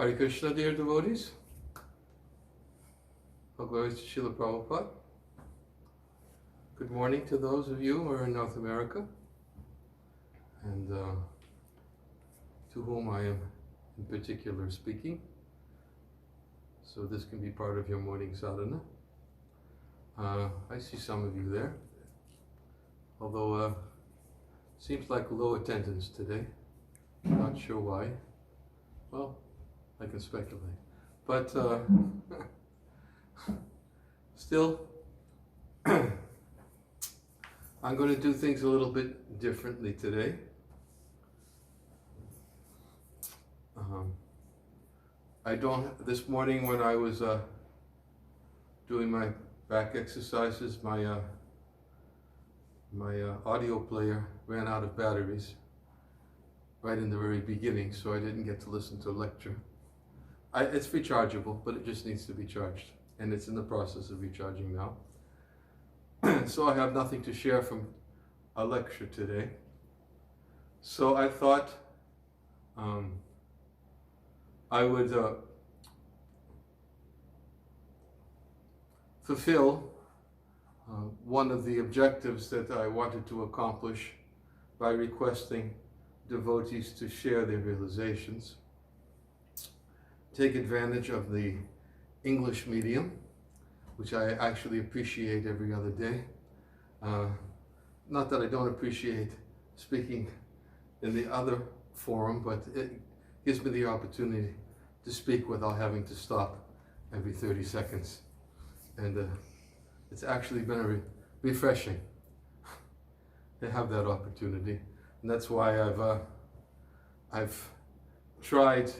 Hare Krishna, dear devotees. All glories to Srila Prabhupada. Good morning to those of you who are in North America and to whom I am in particular speaking. So this can be part of your morning sadhana. I see some of you there, although seems like low attendance today. Not sure why. Well, I can speculate. But still, I'm going to do things a little bit differently today. This morning when I was doing my back exercises, my audio player ran out of batteries right in the very beginning, so I didn't get to listen to a lecture. It's rechargeable, but it just needs to be charged, and it's in the process of recharging now. So I have nothing to share from a lecture today. So I thought I would fulfill one of the objectives that I wanted to accomplish by requesting devotees to share their realizations. Take advantage of the English medium, which I actually appreciate every other day. Not that I don't appreciate speaking in the other forum, but it gives me the opportunity to speak without having to stop every 30 seconds. And it's actually been refreshing to have that opportunity. And that's why I've tried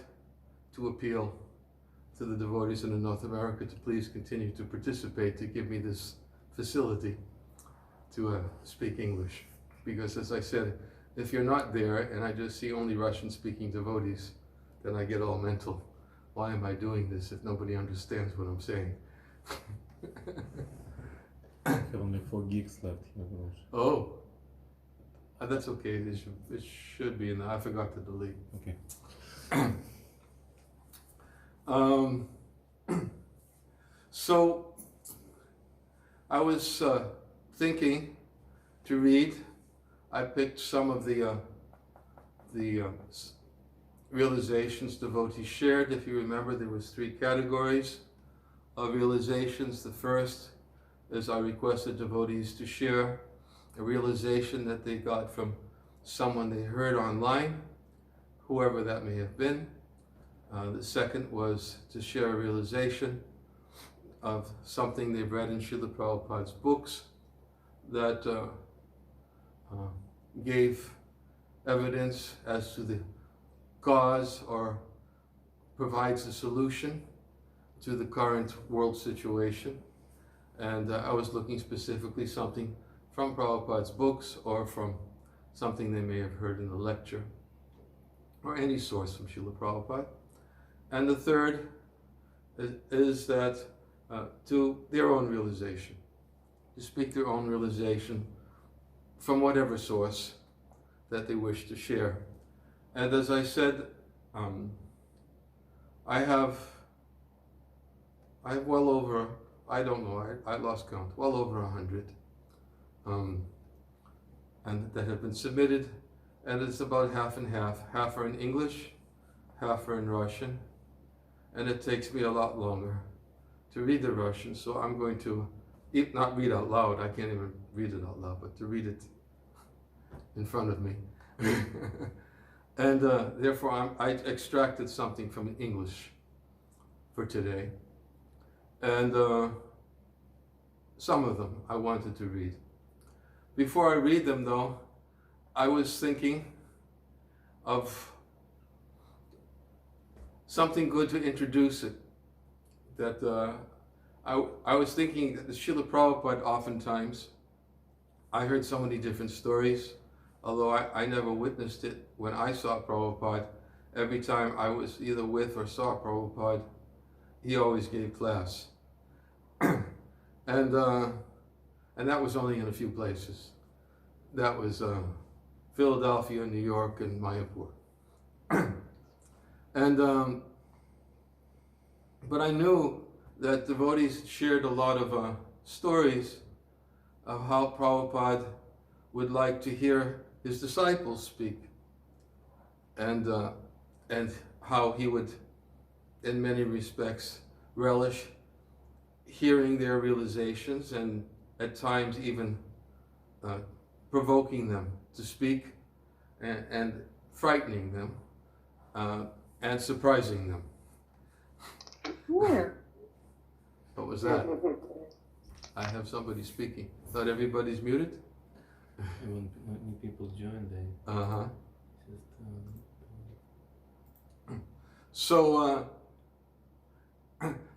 to appeal to the devotees in North America to please continue to participate, to give me this facility to speak English. Because as I said, if you're not there and I just see only Russian-speaking devotees, then I get all mental. Why am I doing this if nobody understands what I'm saying? I have only 4 gigs left here. Oh, that's okay. It should be in there. I forgot to delete. Okay. So I was thinking to read. I picked some of the realizations devotees shared. If you remember, there was 3 categories of realizations. The first is I requested devotees to share a realization that they got from someone they heard online, whoever that may have been. The second was to share a realization of something they've read in Srila Prabhupada's books that gave evidence as to the cause or provides a solution to the current world situation. And I was looking specifically something from Prabhupada's books or from something they may have heard in the lecture or any source from Srila Prabhupada. And the third is that to their own realization, to speak their own realization from whatever source that they wish to share. And as I said, I have well over, I don't know, I lost count, well over 100, and that have been submitted, and it's about half and half. Half are in English, half are in Russian, and it takes me a lot longer to read the Russian, so I'm going to not read out loud, I can't even read it out loud, but to read it in front of me. And therefore I extracted something from English for today. And some of them I wanted to read. Before I read them though, I was thinking of something good to introduce it. That I was thinking that the Srila Prabhupada oftentimes, I heard so many different stories, although I never witnessed it when I saw Prabhupada. Every time I was either with or saw Prabhupada, he always gave class. And that was only in a few places. That was Philadelphia, New York, and Mayapur. And But I knew that devotees shared a lot of stories of how Prabhupada would like to hear his disciples speak, and how he would, in many respects, relish hearing their realizations, and at times even provoking them to speak, and frightening them, and surprising them. Where? What was that? I have somebody speaking. Thought everybody's muted? When new people join, they Uh-huh. just So,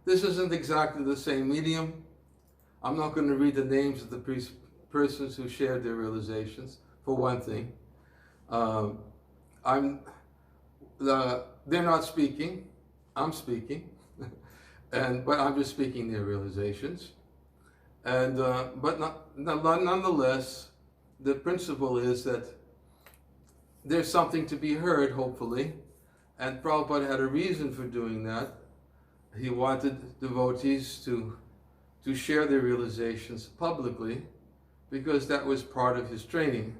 this isn't exactly the same medium. I'm not going to read the names of the persons who shared their realizations, for one thing. They're not speaking. I'm speaking. But I'm just speaking their realizations. But nonetheless, the principle is that there's something to be heard, hopefully. And Prabhupada had a reason for doing that. He wanted devotees to share their realizations publicly, because that was part of his training,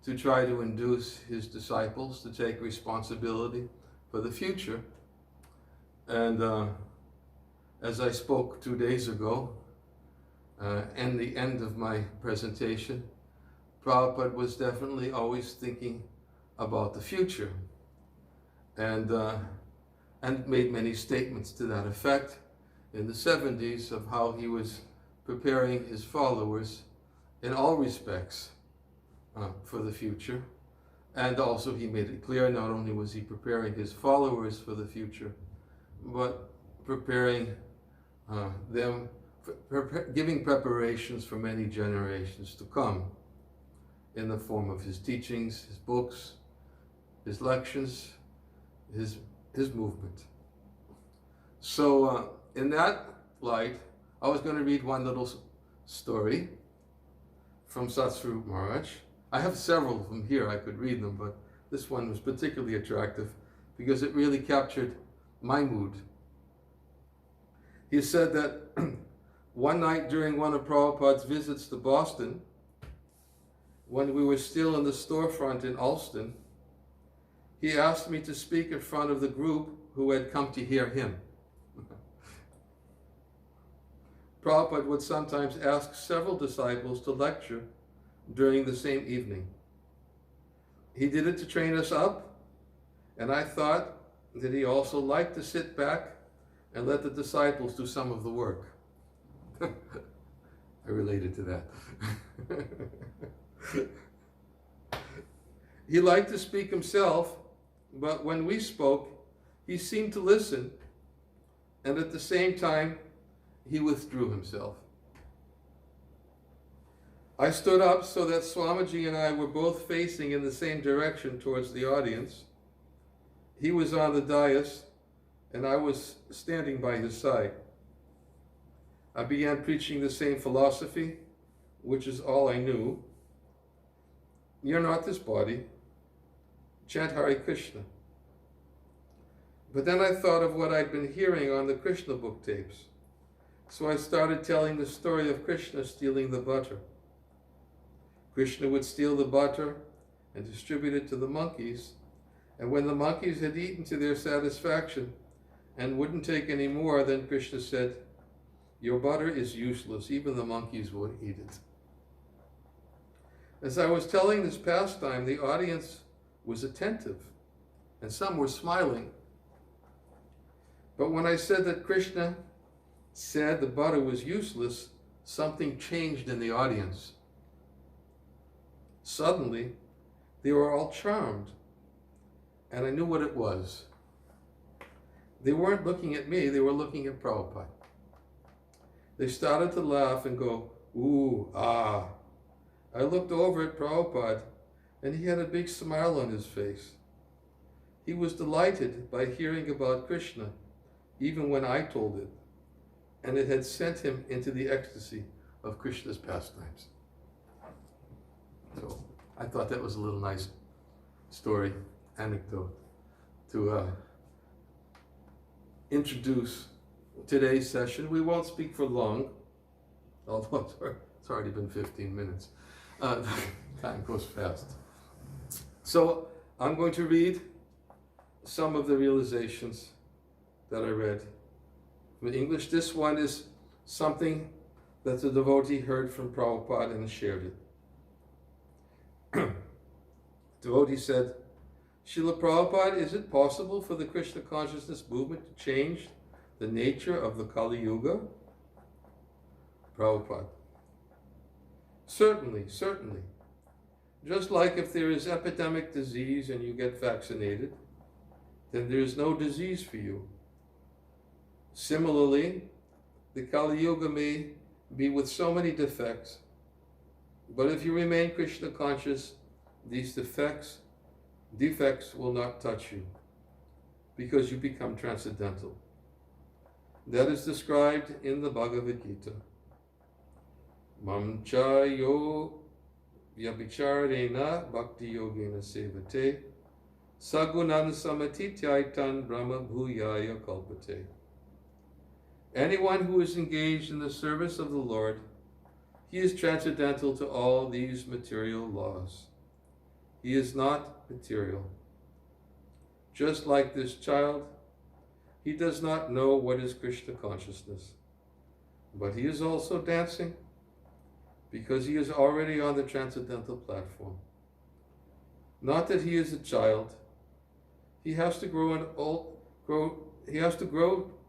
to try to induce his disciples to take responsibility for the future. And as I spoke 2 days ago, and the end of my presentation, Prabhupada was definitely always thinking about the future, and made many statements to that effect in the 70s of how he was preparing his followers in all respects for the future. And also he made it clear, not only was he preparing his followers for the future, but preparing them, giving preparations for many generations to come, in the form of his teachings, his books, his lections, his movement. So in that light, I was going to read one little story from Satsvarup Maharaj. I have several of them here, I could read them, but this one was particularly attractive because it really captured my mood. He said that one night during one of Prabhupada's visits to Boston, when we were still in the storefront in Alston, he asked me to speak in front of the group who had come to hear him. Prabhupada would sometimes ask several disciples to lecture during the same evening. He did it to train us up, and I thought that he also liked to sit back and let the disciples do some of the work. I related to that. He liked to speak himself, but when we spoke, he seemed to listen, and at the same time, he withdrew himself. I stood up so that Swamiji and I were both facing in the same direction towards the audience. He was on the dais, and I was standing by his side. I began preaching the same philosophy, which is all I knew. You're not this body. Chant Hare Krishna. But then I thought of what I'd been hearing on the Krishna book tapes. So I started telling the story of Krishna stealing the butter. Krishna would steal the butter and distribute it to the monkeys, and when the monkeys had eaten to their satisfaction and wouldn't take any more, then Krishna said, "Your butter is useless, even the monkeys will eat it." As I was telling this pastime, the audience was attentive, and some were smiling. But when I said that Krishna said the butter was useless, something changed in the audience. Suddenly, they were all charmed, and I knew what it was. They weren't looking at me, they were looking at Prabhupada. They started to laugh and go, "Ooh, ah." I looked over at Prabhupada, and he had a big smile on his face. He was delighted by hearing about Krishna, even when I told it, and it had sent him into the ecstasy of Krishna's pastimes. So I thought that was a little nice story, anecdote, to introduce today's session. We won't speak for long, although it's already been 15 minutes. Time goes fast. So I'm going to read some of the realizations that I read in English. This one is something that the devotee heard from Prabhupada and shared it. Devotee said, Srila Prabhupada, is it possible for the Krishna consciousness movement to change the nature of the Kali Yuga? Prabhupada, certainly, certainly. Just like if there is epidemic disease and you get vaccinated, then there is no disease for you. Similarly, the Kali Yuga may be with so many defects, but if you remain Krishna conscious, these defects will not touch you, because you become transcendental. That is described in the Bhagavad Gita. Mam cha yo vyabhicharena bhakti yogena sevate sagunan samatityaitan brahma bhuyaya kalpate. Anyone who is engaged in the service of the Lord, he is transcendental to all these material laws. He is not material. Just like this child, he does not know what is Krishna consciousness, but he is also dancing because he is already on the transcendental platform. Not that he is a child. He has to grow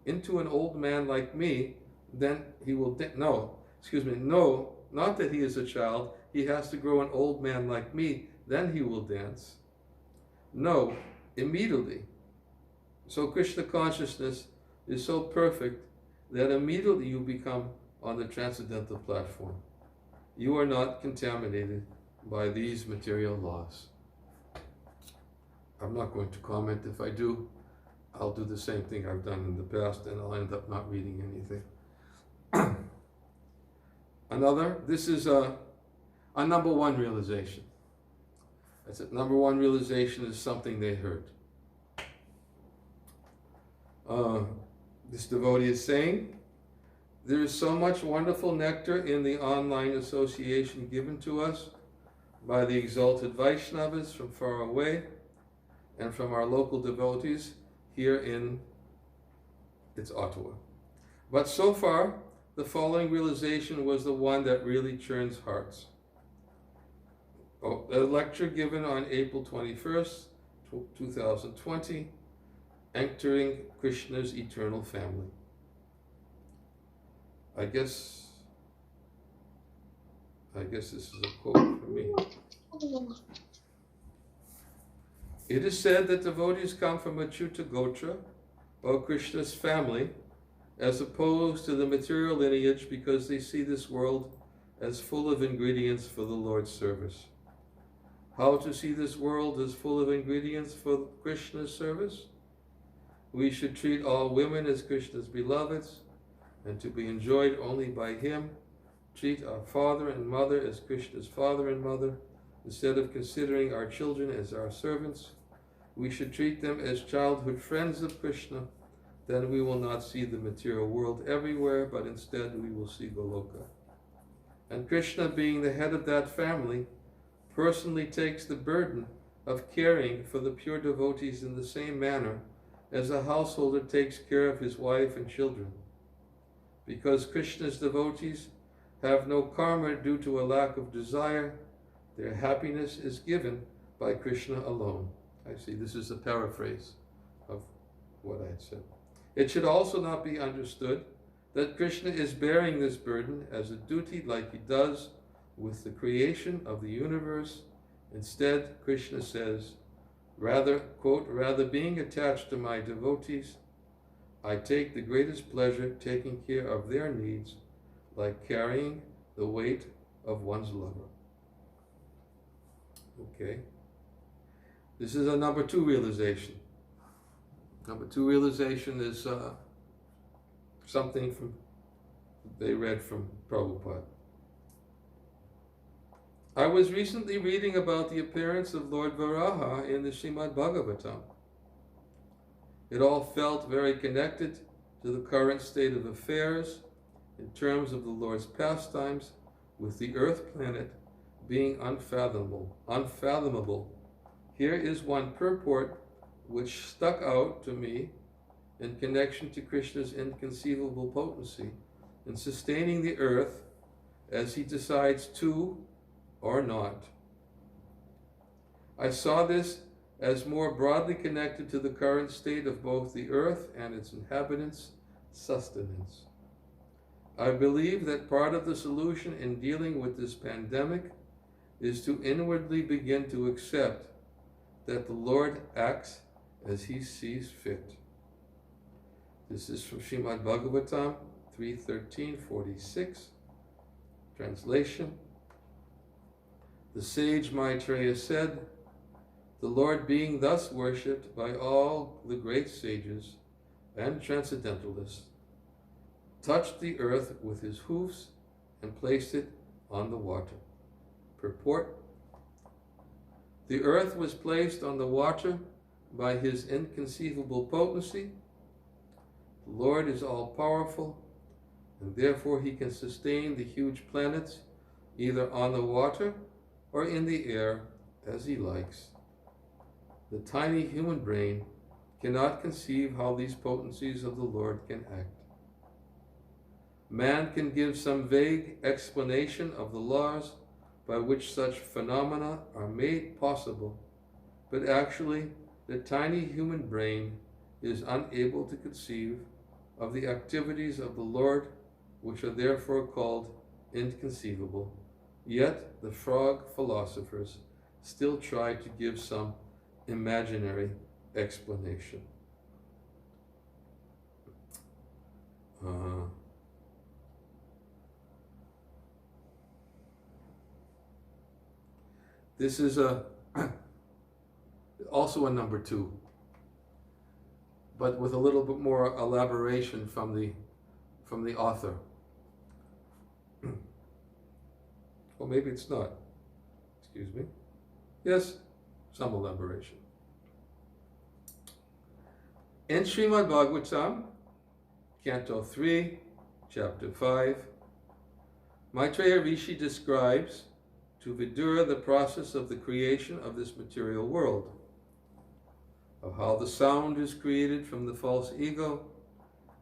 into an old man like me, then he will no, not that he is a child. He has to grow an old man like me, then he will dance. No, immediately. So Krishna consciousness is so perfect that immediately you become on the transcendental platform. You are not contaminated by these material laws. I'm not going to comment. If I do, I'll do the same thing I've done in the past, and I'll end up not reading anything. This is a number one realization. That's it. Number one realization is something they heard. This devotee is saying, there is so much wonderful nectar in the online association given to us by the exalted Vaishnavas from far away and from our local devotees here in Ottawa. But so far, the following realization was the one that really churns hearts. A lecture given on April 21st, 2020, Entering Krishna's Eternal Family. I guess this is a quote from me. It is said that devotees come from Achyuta Gotra, or Krishna's family, as opposed to the material lineage, because they see this world as full of ingredients for the Lord's service. How to see this world as full of ingredients for Krishna's service? We should treat all women as Krishna's beloveds, and to be enjoyed only by him. Treat our father and mother as Krishna's father and mother. Instead of considering our children as our servants, we should treat them as childhood friends of Krishna. Then we will not see the material world everywhere, but instead we will see Goloka. And Krishna, being the head of that family, personally takes the burden of caring for the pure devotees in the same manner as a householder takes care of his wife and children. Because Krishna's devotees have no karma due to a lack of desire, their happiness is given by Krishna alone. I see, this is a paraphrase of what I had said. It should also not be understood that Krishna is bearing this burden as a duty like he does with the creation of the universe. Instead, Krishna says, rather, quote, rather being attached to my devotees, I take the greatest pleasure taking care of their needs, like carrying the weight of one's lover. Okay. This is a number two realization. Number two realization is something they read from Prabhupada. I was recently reading about the appearance of Lord Varaha in the Srimad Bhagavatam. It all felt very connected to the current state of affairs in terms of the Lord's pastimes, with the earth planet being unfathomable. Here is one purport which stuck out to me in connection to Krishna's inconceivable potency in sustaining the earth as he decides to or not. I saw this as more broadly connected to the current state of both the earth and its inhabitants' sustenance. I believe that part of the solution in dealing with this pandemic is to inwardly begin to accept that the Lord acts as he sees fit. This is from Srimad Bhagavatam 3:13-46. Translation. The sage Maitreya said, the Lord being thus worshipped by all the great sages and transcendentalists, touched the earth with his hoofs and placed it on the water. Purport. The earth was placed on the water by his inconceivable potency. The Lord is all-powerful, and therefore he can sustain the huge planets either on the water or in the air as he likes. The tiny human brain cannot conceive how these potencies of the Lord can act. Man can give some vague explanation of the laws by which such phenomena are made possible, but actually the tiny human brain is unable to conceive of the activities of the Lord, which are therefore called inconceivable. Yet the frog philosophers still try to give some imaginary explanation. This is also a number 2, but with a little bit more elaboration from the author. Or maybe it's not. Excuse me. Yes, some elaboration. In Srimad Bhagavatam, Canto 3, Chapter 5, Maitreya Rishi describes to Vidura the process of the creation of this material world, of how the sound is created from the false ego,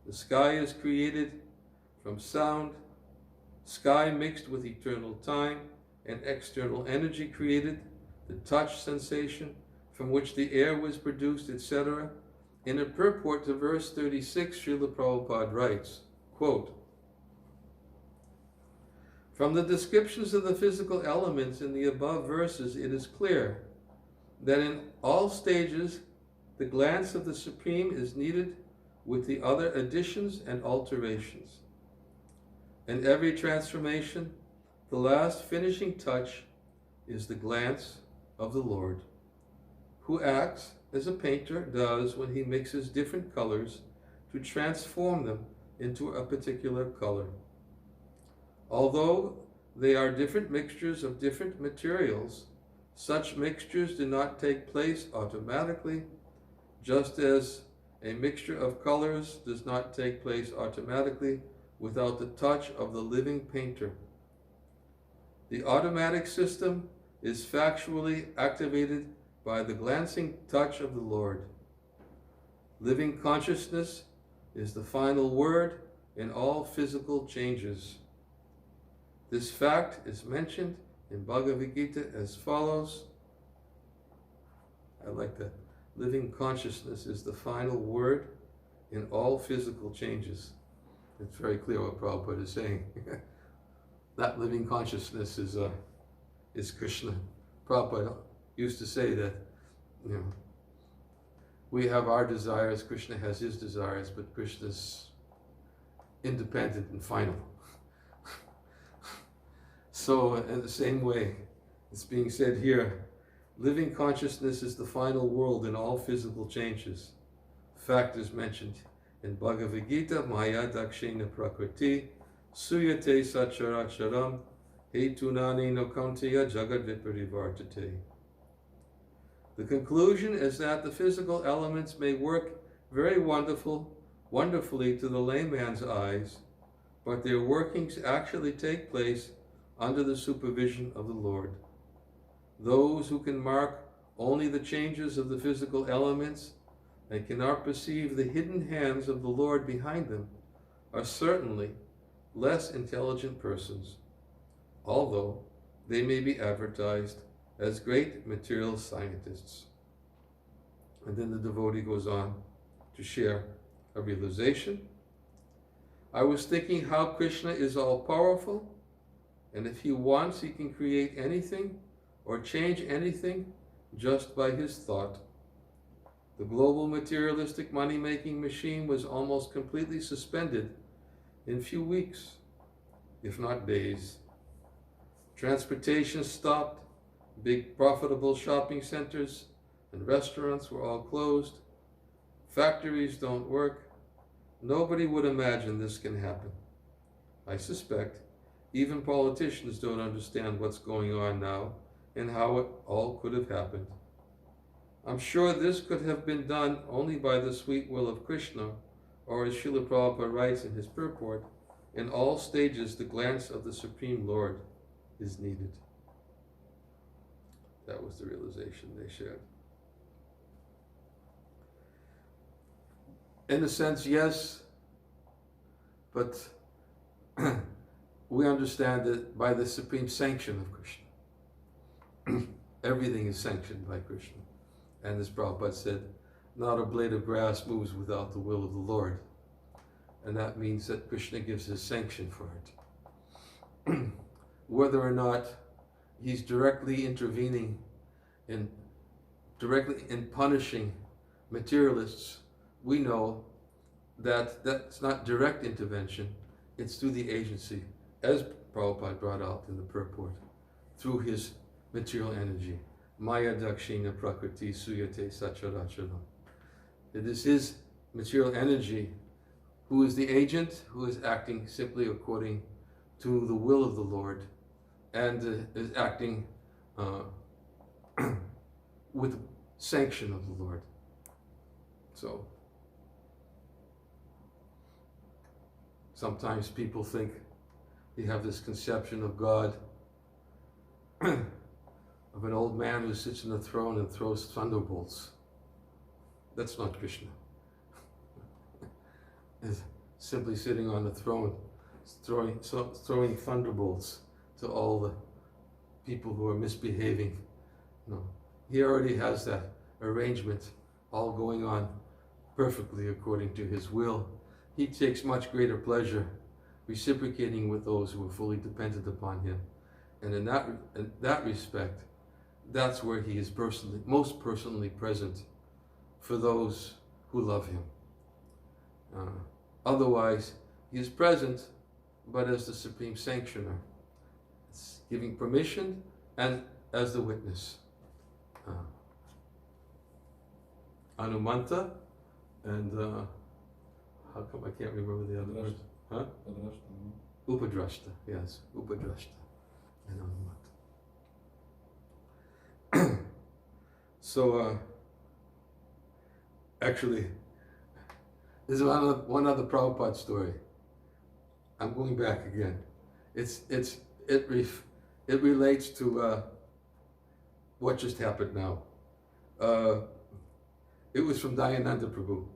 the sky is created from sound, sky mixed with eternal time and external energy created, the touch sensation from which the air was produced, etc. In a purport to verse 36, Srila Prabhupada writes, quote, from the descriptions of the physical elements in the above verses, it is clear that in all stages the glance of the Supreme is needed with the other additions and alterations. In every transformation, the last finishing touch is the glance of the Lord, who acts as a painter does when he mixes different colors to transform them into a particular color. Although they are different mixtures of different materials, such mixtures do not take place automatically, just as a mixture of colors does not take place automatically without the touch of the living painter. The automatic system is factually activated by the glancing touch of the Lord. Living consciousness is the final word in all physical changes. This fact is mentioned in Bhagavad Gita as follows. I like that. Living consciousness is the final word in all physical changes. It's very clear what Prabhupada is saying. That living consciousness is Krishna. Prabhupada used to say that, we have our desires, Krishna has his desires, but Krishna's independent and final. So in the same way, it's being said here, living consciousness is the final world in all physical changes. Fact is mentioned in Bhagavad Gita, Maya Dakshina Prakriti, Suyate Sacharacharam, Hetunani no Kaunteya Jagad Viparivartate. The conclusion is that the physical elements may work very wonderfully to the layman's eyes, but their workings actually take place under the supervision of the Lord. Those who can mark only the changes of the physical elements and cannot perceive the hidden hands of the Lord behind them are certainly less intelligent persons, although they may be advertised as great material scientists. And then the devotee goes on to share a realization. I was thinking how Krishna is all-powerful, and if he wants, he can create anything or change anything just by his thought. The global materialistic money-making machine was almost completely suspended in few weeks, if not days. Transportation stopped, big profitable shopping centers and restaurants were all closed, factories don't work. Nobody would imagine this can happen. I suspect even politicians don't understand what's going on now and how it all could have happened. I'm sure this could have been done only by the sweet will of Krishna, or as Srila Prabhupada writes in his purport, in all stages the glance of the Supreme Lord is needed. That was the realization they shared. In a sense, yes, but we understand that by the supreme sanction of Krishna. Everything is sanctioned by Krishna. And as Prabhupada said, not a blade of grass moves without the will of the Lord. And that means that Krishna gives his sanction for it. Whether or not he's directly intervening directly in punishing materialists, we know that that's not direct intervention, it's through the agency, as Prabhupada brought out in the purport, through his material energy. Maya dakshina prakriti suyate sacharacharam. It is his material energy who is the agent, who is acting simply according to the will of the Lord, and is acting with sanction of the Lord. So, sometimes people think they have this conception of God of an old man who sits on a throne and throws thunderbolts. That's not Krishna. It's simply sitting on the throne, throwing thunderbolts to all the people who are misbehaving. No, he already has that arrangement all going on perfectly according to his will. He takes much greater pleasure reciprocating with those who are fully dependent upon him. And in that respect, that's where he is most personally present for those who love him. Otherwise, he is present, but as the supreme sanctioner. It's giving permission and as the witness. Anumanta and how come I can't remember the other word? Huh? Upadrashta, yes, Upadrashta and Anumanta. So, actually, there's one other Prabhupada story. I'm going back again. It relates to what just happened now. It was from Dayananda Prabhu.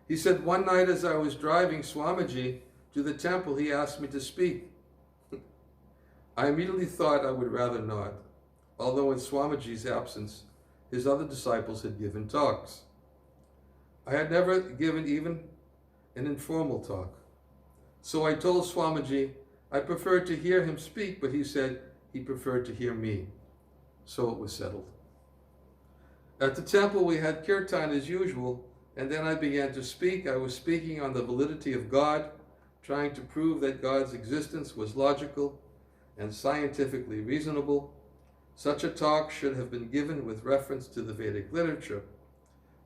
He said, one night as I was driving Swamiji to the temple, he asked me to speak. I immediately thought I would rather not, although in Swamiji's absence, his other disciples had given talks. I had never given even an informal talk. So I told Swamiji I preferred to hear him speak, but he said he preferred to hear me. So it was settled. At the temple we had kirtan as usual, and then I began to speak. I was speaking on the validity of God, trying to prove that God's existence was logical and scientifically reasonable. Such a talk should have been given with reference to the Vedic literature,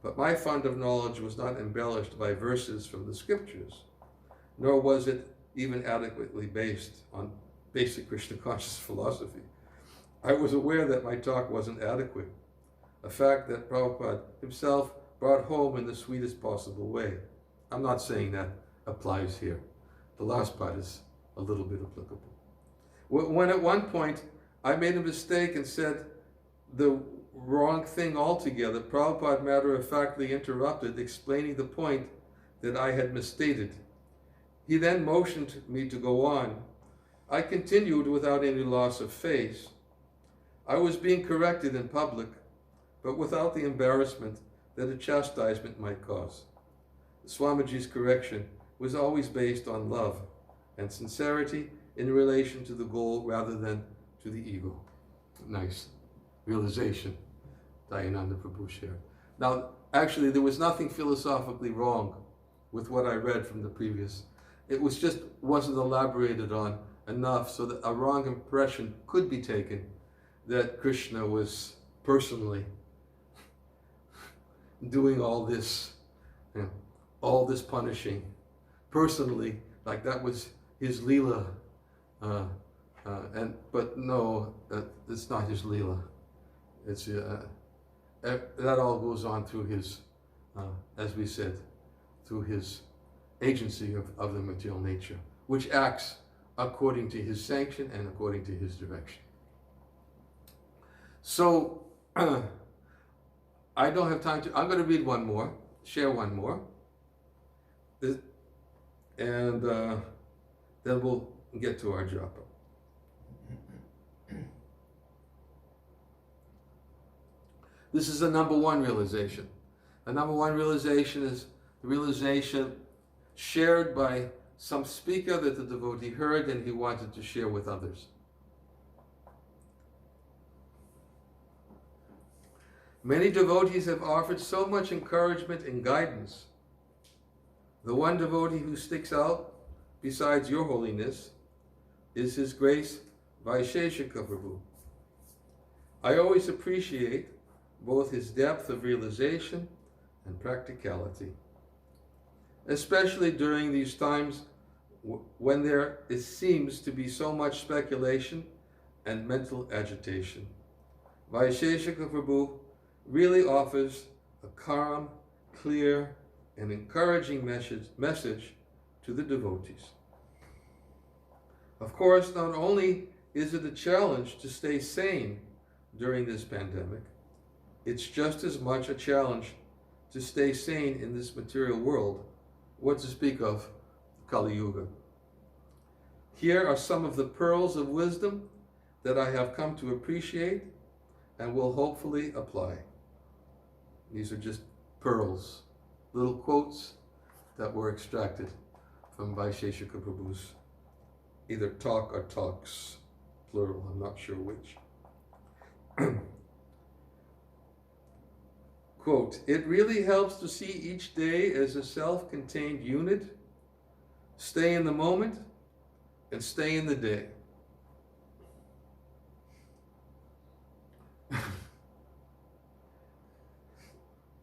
but my fund of knowledge was not embellished by verses from the scriptures, nor was it even adequately based on basic Krishna conscious philosophy. I was aware that my talk wasn't adequate, a fact that Prabhupada himself brought home in the sweetest possible way. I'm not saying that applies here. The last part is a little bit applicable. When at one point I made a mistake and said the wrong thing altogether, Prabhupada matter-of-factly interrupted, explaining the point that I had misstated. He then motioned me to go on. I continued without any loss of face. I was being corrected in public, but without the embarrassment that a chastisement might cause. Swamiji's correction was always based on love and sincerity in relation to the goal rather than to the ego. Nice realization Dayananda Prabhu shared. Now, actually, there was nothing philosophically wrong with what I read from the previous. It was just wasn't elaborated on enough so that a wrong impression could be taken that Krishna was personally doing all this, all this punishing. Personally, like that was his Leela. But no, it's not his Leela. It's that all goes on through his, as we said, through his agency of the material nature, which acts according to his sanction and according to his direction. So, I don't have time to, I'm going to read one more, share one more, and then we'll get to our japa. This is the number one realization. The number one realization is the realization shared by some speaker that the devotee heard and he wanted to share with others. Many devotees have offered so much encouragement and guidance. The one devotee who sticks out, besides your holiness, is His Grace Vaisheshika Prabhu. I always appreciate both his depth of realization and practicality, especially during these times when there seems to be so much speculation and mental agitation. Vaisheshika Prabhu really offers a calm, clear, and encouraging message to the devotees. Of course, not only is it a challenge to stay sane during this pandemic, it's just as much a challenge to stay sane in this material world, what to speak of Kali Yuga. Here are some of the pearls of wisdom that I have come to appreciate and will hopefully apply. These are just pearls, little quotes that were extracted from Vaisheshika Prabhu's either talk or talks, plural, I'm not sure which. Quote, it really helps to see each day as a self-contained unit, stay in the moment, and stay in the day.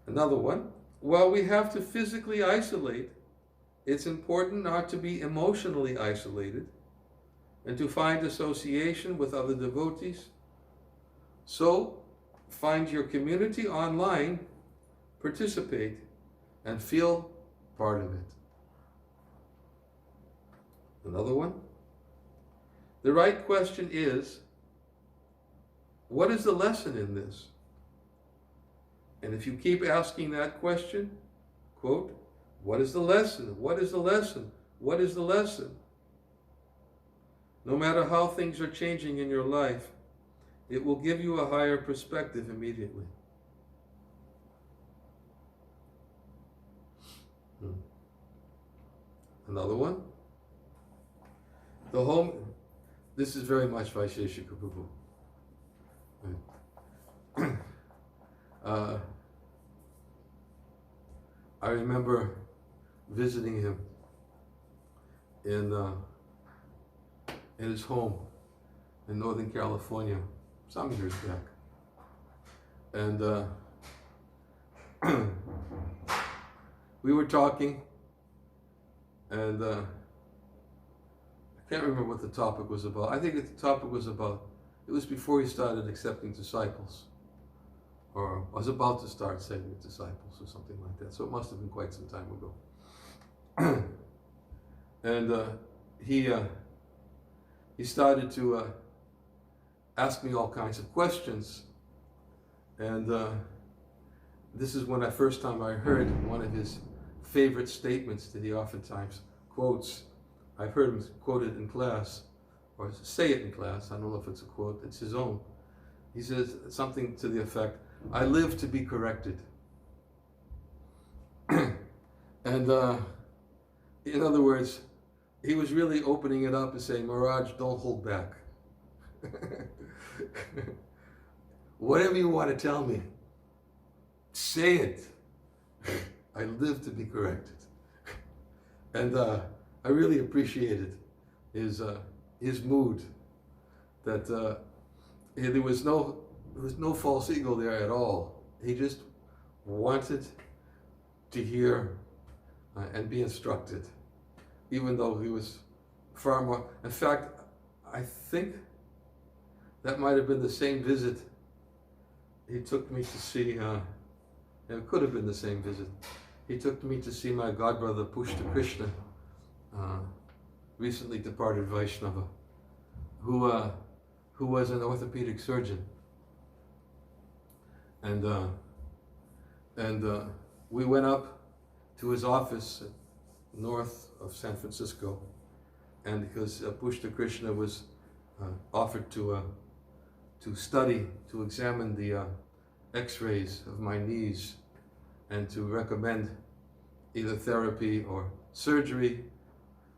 Another one, while we have to physically isolate, it's important not to be emotionally isolated and to find association with other devotees. So, find your community online, participate, and feel part of it. Another one. The right question is, what is the lesson in this? And if you keep asking that question, quote, what is the lesson? What is the lesson? What is the lesson? No matter how things are changing in your life, it will give you a higher perspective immediately. Another one. This is very much Vaisheshika Prabhu. I remember visiting him in his home in Northern California some years back. And we were talking, and I can't remember what the topic was about. I think the topic was about, it was before he started accepting disciples. or was about to start saving disciples or something like that. So it must have been quite some time ago. And he started to ask me all kinds of questions. And this is when first time I heard one of his favorite statements that he oftentimes quotes. I've heard him quote it in class, or say it in class. I don't know if it's a quote, it's his own. He says something to the effect, "I live to be corrected." And in other words, he was really opening it up and saying, "Maharaj, don't hold back. Whatever you want to tell me, say it. I live to be corrected." And I really appreciated his mood. That there was no false ego there at all. He just wanted to hear and be instructed, even though he was far more. In fact, I think that might have been the same visit he took me to see. It could have been the same visit. He took me to see my godbrother Pushta Krishna, recently departed Vaishnava, who was an orthopedic surgeon, and we went up to his office north of San Francisco, and because Pushta Krishna was offered to study, to examine the x-rays of my knees and to recommend either therapy or surgery,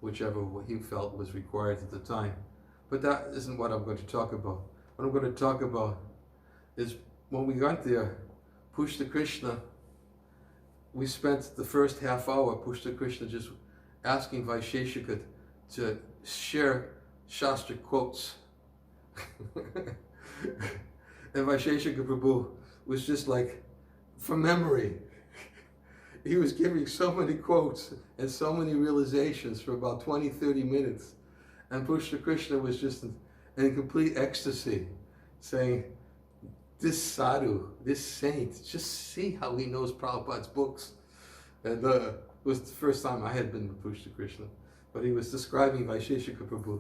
whichever he felt was required at the time. But that isn't what I'm going to talk about. What I'm going to talk about is when we got there, Pushta Krishna, we spent the first half hour, Pushta Krishna just asking Vaisheshika to share Shastra quotes. And Vaisheshika Prabhu was just like, from memory, he was giving so many quotes and so many realizations for about 20, 30 minutes. And Pushta Krishna was just in complete ecstasy, saying, this sadhu, this saint, just see how he knows Prabhupada's books. And it was the first time I had been with Pushta Krishna, but he was describing Vaisheshika Prabhu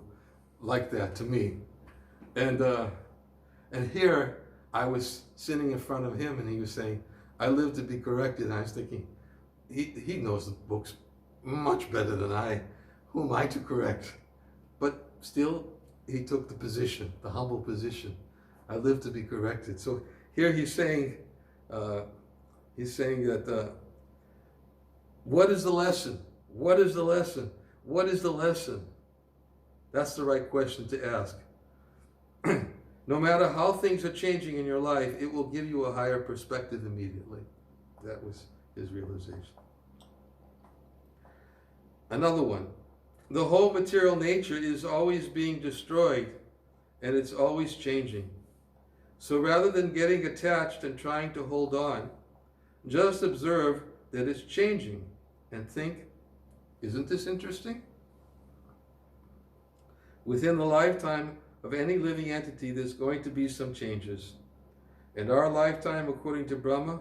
like that to me. And here I was sitting in front of him and he was saying, I live to be corrected. And I was thinking, he knows the books much better than I. Who am I to correct? But still, he took the position, the humble position. I live to be corrected. So here he's saying that, what is the lesson? What is the lesson? What is the lesson? That's the right question to ask. No matter how things are changing in your life, it will give you a higher perspective immediately. That was his realization. Another one. The whole material nature is always being destroyed, and it's always changing. So rather than getting attached and trying to hold on, just observe that it's changing and think, isn't this interesting? Within the lifetime of any living entity, there's going to be some changes. And our lifetime, according to Brahma,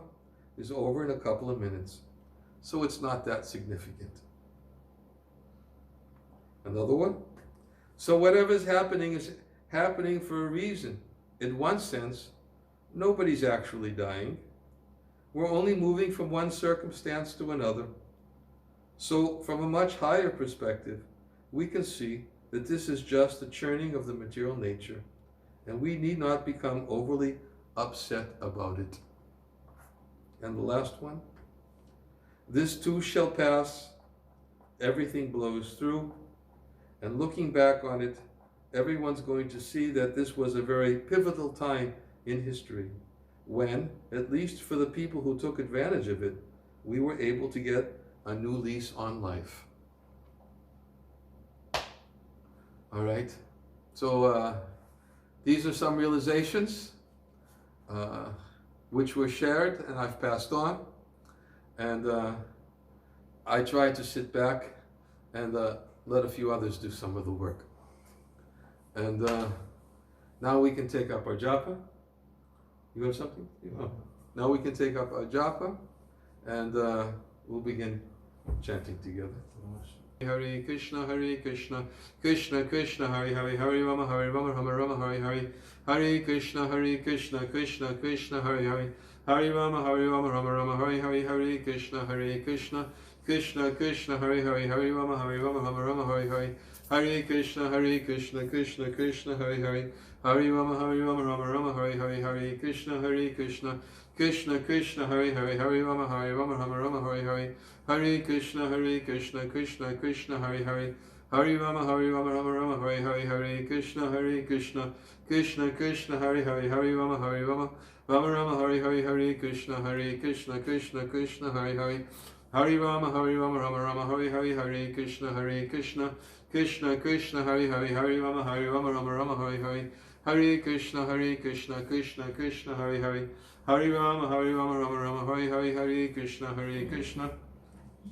is over in a couple of minutes. So it's not that significant. Another one. So whatever's happening is happening for a reason. In one sense, nobody's actually dying. We're only moving from one circumstance to another. So from a much higher perspective, we can see that this is just the churning of the material nature, and we need not become overly upset about it. And the last one. This too shall pass. Everything blows through. And looking back on it, everyone's going to see that this was a very pivotal time in history when, at least for the people who took advantage of it, we were able to get a new lease on life. All right, so these are some realizations which were shared and I've passed on, and I tried to sit back and let a few others do some of the work. And now we can take up our japa. You have something? Now we can take up our Japa, and we'll begin chanting together. Hare Krishna, Krishna Krishna, Hare Hare, Hare Rama, Rama Rama, Hare Hare. Hare Krishna, Krishna Krishna, Hare Hare. Hare Rama, Rama Rama, Hare Hare. Hare Krishna, Krishna Krishna, Hare Hare. Hare Rama, Rama Rama, Hare Hare. Hare Krishna, Krishna Krishna, Hare Hare. Hare Rama, Rama Rama, Hare Hare. Hare Krishna, Krishna Krishna, Hare Hare. Hare Rama, Rama Rama, Hare Hare. Hare Krishna, Krishna Krishna, Hare Hare. Hare Rama, Rama Rama, Hare Hare. Hare Krishna, Krishna Krishna, Hare Hare. Hare Rama, Rama Rama, Hare Hare. Hare Krishna, Krishna Krishna, Hare Hare. Hare Rama, Rama Rama, Hare Hare. Hare Krishna, Krishna Krishna, Hare Hare. Hare Rama, Rama Rama, Hare Hare. Hare Krishna, Krishna Krishna, Hare Hare. Hare Rama, Rama Rama, Hare Hare. Hare Krishna, Krishna Krishna, Hare Hare. Hare Rama, Rama Rama, Hare Hare. Hare Krishna, Krishna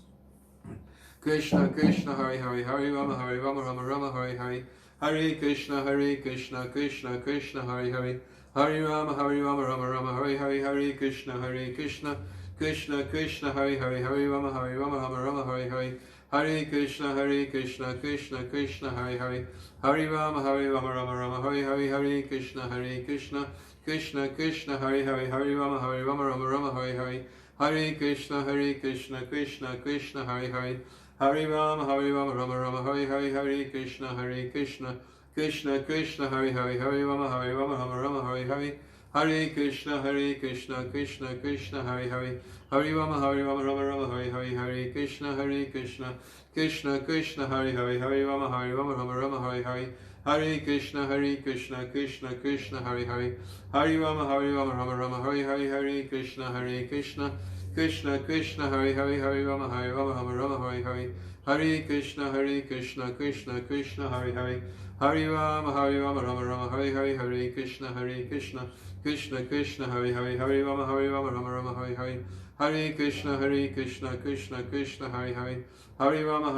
Krishna, Hare Hare. Hare Rama, Rama Rama, Hare Hare. Hare Krishna, Krishna Krishna, Hare Hare. Hare Rama, Rama Rama, Hare Hare. Hare Krishna, Krishna Krishna, Hare Hare. Hare Rama, Rama Rama, Hare Hare. Hare Krishna, Krishna Krishna, Hare Hare. Hare Rama, Rama Rama, Hare Hare. Hare Krishna, Krishna Krishna, Hare Hare. Hare Rama, Rama Rama, Hare Hare. Hare Krishna, Krishna Krishna, Hare Hare. Hare Rama, Rama Rama, Hare Hare. Hare Krishna, Krishna Krishna, Hare Hare. Hare Rama, Rama Rama, Hare Hare. Hare Krishna, Krishna Krishna, Hare Hare. Hare Rama, Rama Rama, Hare Hare. Hare Krishna, Krishna Krishna, Hare Hare. Hare Rama, Rama Rama, Hare Hare. Hare Krishna, Krishna Krishna, Hare Hare. Hare Rama, Rama Rama, Hare Hare. Hare Krishna, Krishna Krishna, Hare Hare. Hare Rama, Rama Rama, Hare Hare. Hare Krishna, Krishna Krishna, Hare Hare. Hare Rama, Rama Rama, Hare Hare. Hare Krishna, Krishna Krishna, Hare Hare. Hare Rama, Rama Rama, Hare Hare. Hare Krishna, Krishna Krishna, Hare Hare. Hare Rama,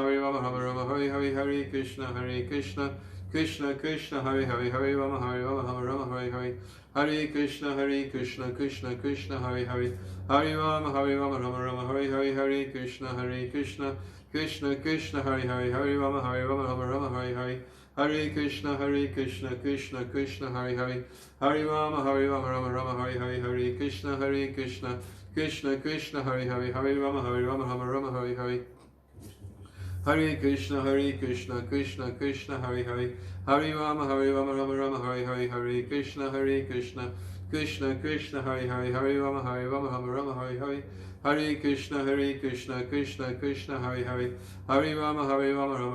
Rama Rama, Hare Hare. Hare Krishna, Krishna Krishna, Hare Hare. Hare Rama, Rama Rama, Hare Hare. Hare Krishna, Krishna Krishna, Hare Hare. Hare Rama, Rama Rama, Hare Hare. Hare Krishna, Krishna Krishna, Hare Hare. Hare Rama, Rama Rama, Hare Hare. Hare Krishna, Krishna Krishna, Hare Hare. Hare Rama, Rama, Hare Hare. Hare Krishna, Krishna Krishna, Hare Hare. Hare Rama, Rama, Hare Hare. Hare Krishna, Krishna Krishna, Hare Hare. Hare Rama, Rama, Hare Hare. Hare Krishna, Krishna Krishna, Hare Hare. Hare Rama, Rama, Hare Hare. Hare Krishna, Krishna Krishna, Hare Hare. Hare Rama, Rama,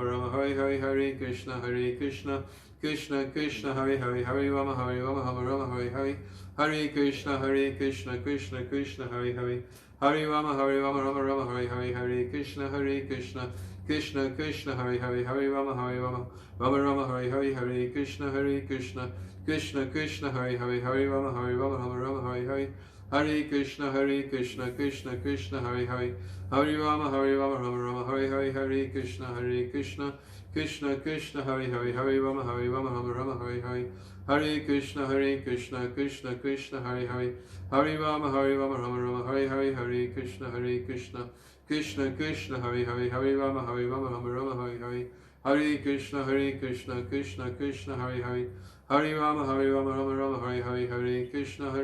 Hare Hare. Hare Krishna, Krishna Krishna, Hare Hare. Hare Rama, Rama, Hare Hare. Hare Krishna, Krishna Krishna, Hare Hare. Hare Rama, Rama, Hare Hare. Hare Krishna, Krishna Krishna, Hare Hare. Hare Rama, Rama, Hare Hare. Hare Krishna, Krishna Krishna, Hare Hare. Hare Rama, Rama, Hare Hare. Hare Krishna, Krishna Krishna, Hare Hare. Hare Rama, Rama, Hare Hare. Hare Krishna, Krishna Krishna, Hare Hare. Hare Rama, Rama, Hare Hare. Hare Krishna, Krishna Krishna, Hare Hare. Hare Rama, Rama, Hare Hare. Hare Krishna, Krishna Krishna, Hare Hare. Hare Rama, Rama, Hare Hare. Hare Krishna,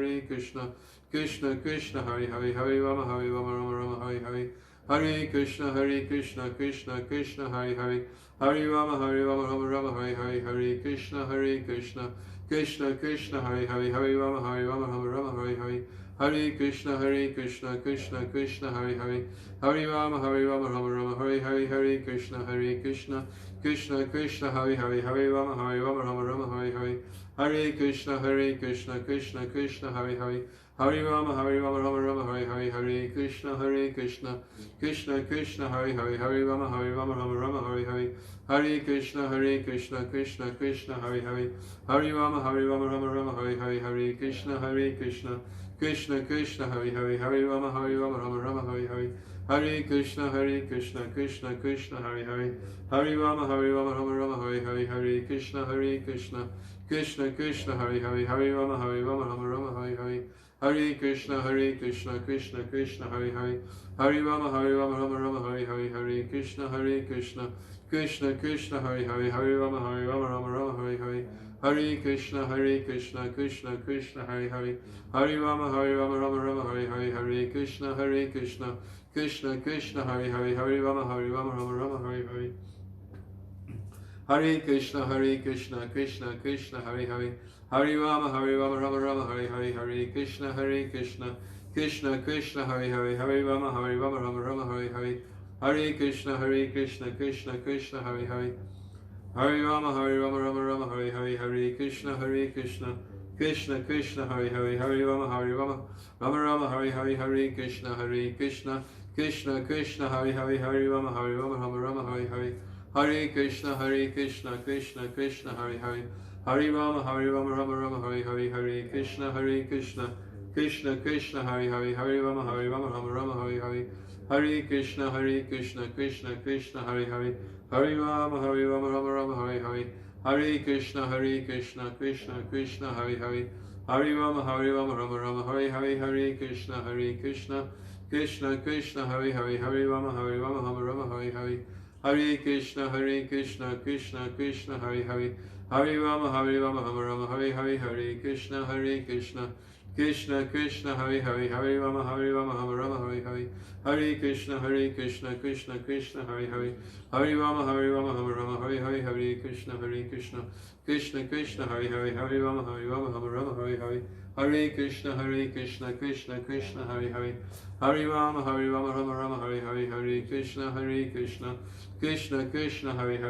Krishna Krishna, Hare Hare. Hare Rama, Rama, Hare Hare. Hare Krishna, Krishna Krishna, Hare Hare. Hare Rama, Rama, Hare Hare. Hare Krishna, Krishna Krishna, Hare Hare. Hare Rama, Rama, Hare Hare. Hare Krishna, Krishna Krishna, Hare Hare. Hare Rama, Rama, Hare Hare. Hare Krishna, Krishna Krishna, Hare Hare. Hare Rama, Rama, Hare Hare. Hare Krishna, Krishna Krishna, Hare Hare. Hare Rama, Rama, Hare Hare. Hare Krishna, Krishna Krishna, Hare Hare. Hare Rama, Rama, Hare Hare. Hare Krishna, Krishna Krishna, Hare Hare. Hare Rama, Rama, Hare Hare. Hare Krishna, Krishna Krishna, Hare Hare. Hare Rama, Rama, Hare Hare. Hare Krishna, Krishna Krishna, Hare Hare. Hare Rama, Rama, Hare Hare. Hare Krishna, Krishna Krishna, Hare Hare. Hare Rama, Rama, Hare Hare. Hare Krishna, Krishna Krishna, Hare Hare, Hare Rama, Rama Rama, Hare Hare, Hare Krishna, Krishna Krishna, Hare Hare, Hare Rama, Rama Rama, Hare Hare, Hare Krishna, Krishna Krishna, Hare Hare, Hare Rama, Rama Rama, Hare Hare, Hare Krishna, Krishna Krishna, Hare Hare, Hare Rama, Rama Rama, Hare Hare. Hare Krishna, Krishna Krishna, Hare Hare, Hare Rama, Rama Rama, Hare Hare, Hare Krishna, Krishna Krishna, Hare Hare, Hare Rama, Rama Rama, Hare Hare, Hare Krishna, Krishna Krishna, Hare Hare, Hare Rama, Rama Rama, Hare Hare, Hare Krishna, Krishna Krishna, Hare Hare, Hare Rama, Rama Rama, Hare Hare, Hare Krishna, Krishna Krishna, Hare Hare, Hare Rama, Rama Rama, Hare Hare, Hare Krishna, Krishna Krishna, Hare Hare, Hare Rama, Rama Rama, Hare Hare, Hare Krishna, Krishna Krishna, Hare Hare, Hare Rama, Rama Rama, Hare Hare, Hare Krishna, Krishna Krishna, Hare Hare, Hare Rama, Rama Rama, Hare Hare, Hare Krishna, Krishna Krishna, Hare Hare, Hare Rama, Rama Rama, Hare Hare, Hare Krishna, Krishna Krishna, Hare Hare, Hare Rama, Rama Rama, Hare Hare, Hare Krishna, Krishna Krishna, Hare Hare, Hare Rama, Rama Rama, Hare Hare, Hare Krishna, Krishna Krishna, Hare Hare, Hare Rama, Rama Rama, Hare Hare, Hare Krishna, Krishna Krishna, Hare Hare, Hare Rama, Rama Rama, Hare Hare, Hare Krishna, Krishna Krishna, Hare Hare, Hare Rama, Rama Rama, Hare Hare, Hare Krishna, Krishna Krishna, Hare Hare, Hare Rama, Rama Rama, Hare Hare, Hare Krishna, Krishna Krishna, Hare Hare, Hare Rama, Rama Rama, Hare Hare, Hare Krishna, Krishna Krishna, Hare Hare, Hare Rama, Rama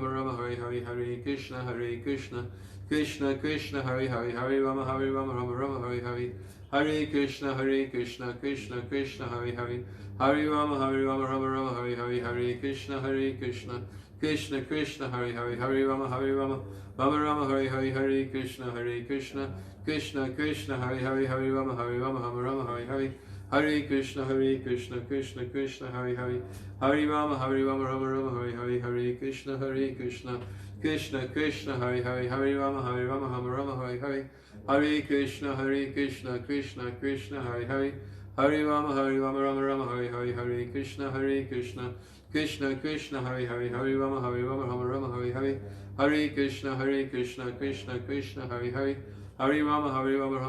Rama, Hare Hare, Hare Krishna, Krishna Krishna, Hare Hare, Hare Rama, Rama Rama, Hare Hare, Hare Krishna, Krishna Krishna, Hare Hare, Hare Rama, Rama Rama, Hare Hare, Hare Krishna, Krishna Krishna, Hare Hare, Hare Rama, Rama Rama, Hare Hare, Hare Krishna, Krishna Krishna, Hare Hare, Hare Rama, Rama Rama, Hare Hare, Hare Krishna, Krishna Krishna, Hare Hare, Hare Rama, Rama Rama, Hare Hare, Hare Krishna, Krishna Krishna, Hare Hare, Hare Rama, Rama Rama, Hare Hare, Hare Krishna, Krishna Krishna, Hare Hare, Hare Rama, Rama Rama, Hare Hare, Hare Krishna, Krishna Krishna, Hare Hare, Hare Rama, Rama Rama, Hare Hare, Hare Krishna, Krishna Krishna, Hare Hare, Hare Rama, Rama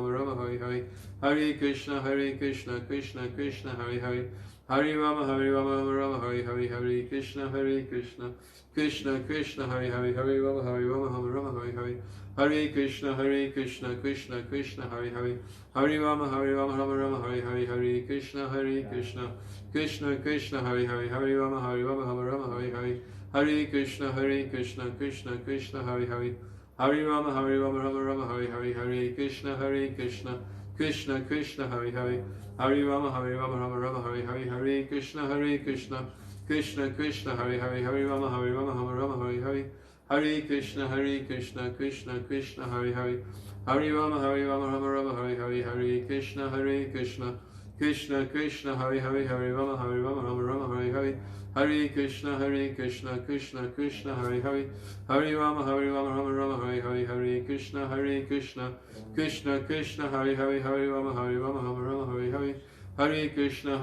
Rama, Hare Hare, Hare Krishna, Krishna Krishna, Hare Hare, Hare Rama, Rama, Hare Hare, Hare Krishna, Krishna Krishna, Hare Hare, Hare Rama, Rama, Hare Hare, Hare Krishna, Krishna Krishna, Hare Hare, Hare Rama, Rama, Hare Hare, Hare Krishna, Krishna Krishna, Hare Hare, Hare Rama, Rama, Hare Hare, Hare Krishna, Krishna Krishna, Hare Hare, Hare Rama, Rama, Hare Hare, Hare Krishna, Krishna Krishna, Hare Hare, Hare Rama, Rama, Hare Hare, Hare Krishna, Krishna Krishna, Hare Hare, Hare Rama, Rama, Hare Hare, Hare Krishna, Krishna Krishna, Hare Hare, Hare Rama, Rama, Hare Hare, Hare Krishna, Krishna Krishna, Hare Hare, Hare Rama, Rama, Hare Hare, Hare Krishna, Krishna Krishna, Hare Hare, Hare Rama, Rama, Hare Hare, Hare Krishna, Krishna Krishna, Hare Hare, Hare Rama, Rama, Hare Hare, Hare Krishna, Krishna Krishna, Hare Hare, Hare Rama, Rama, Hare Hare, Hare Krishna,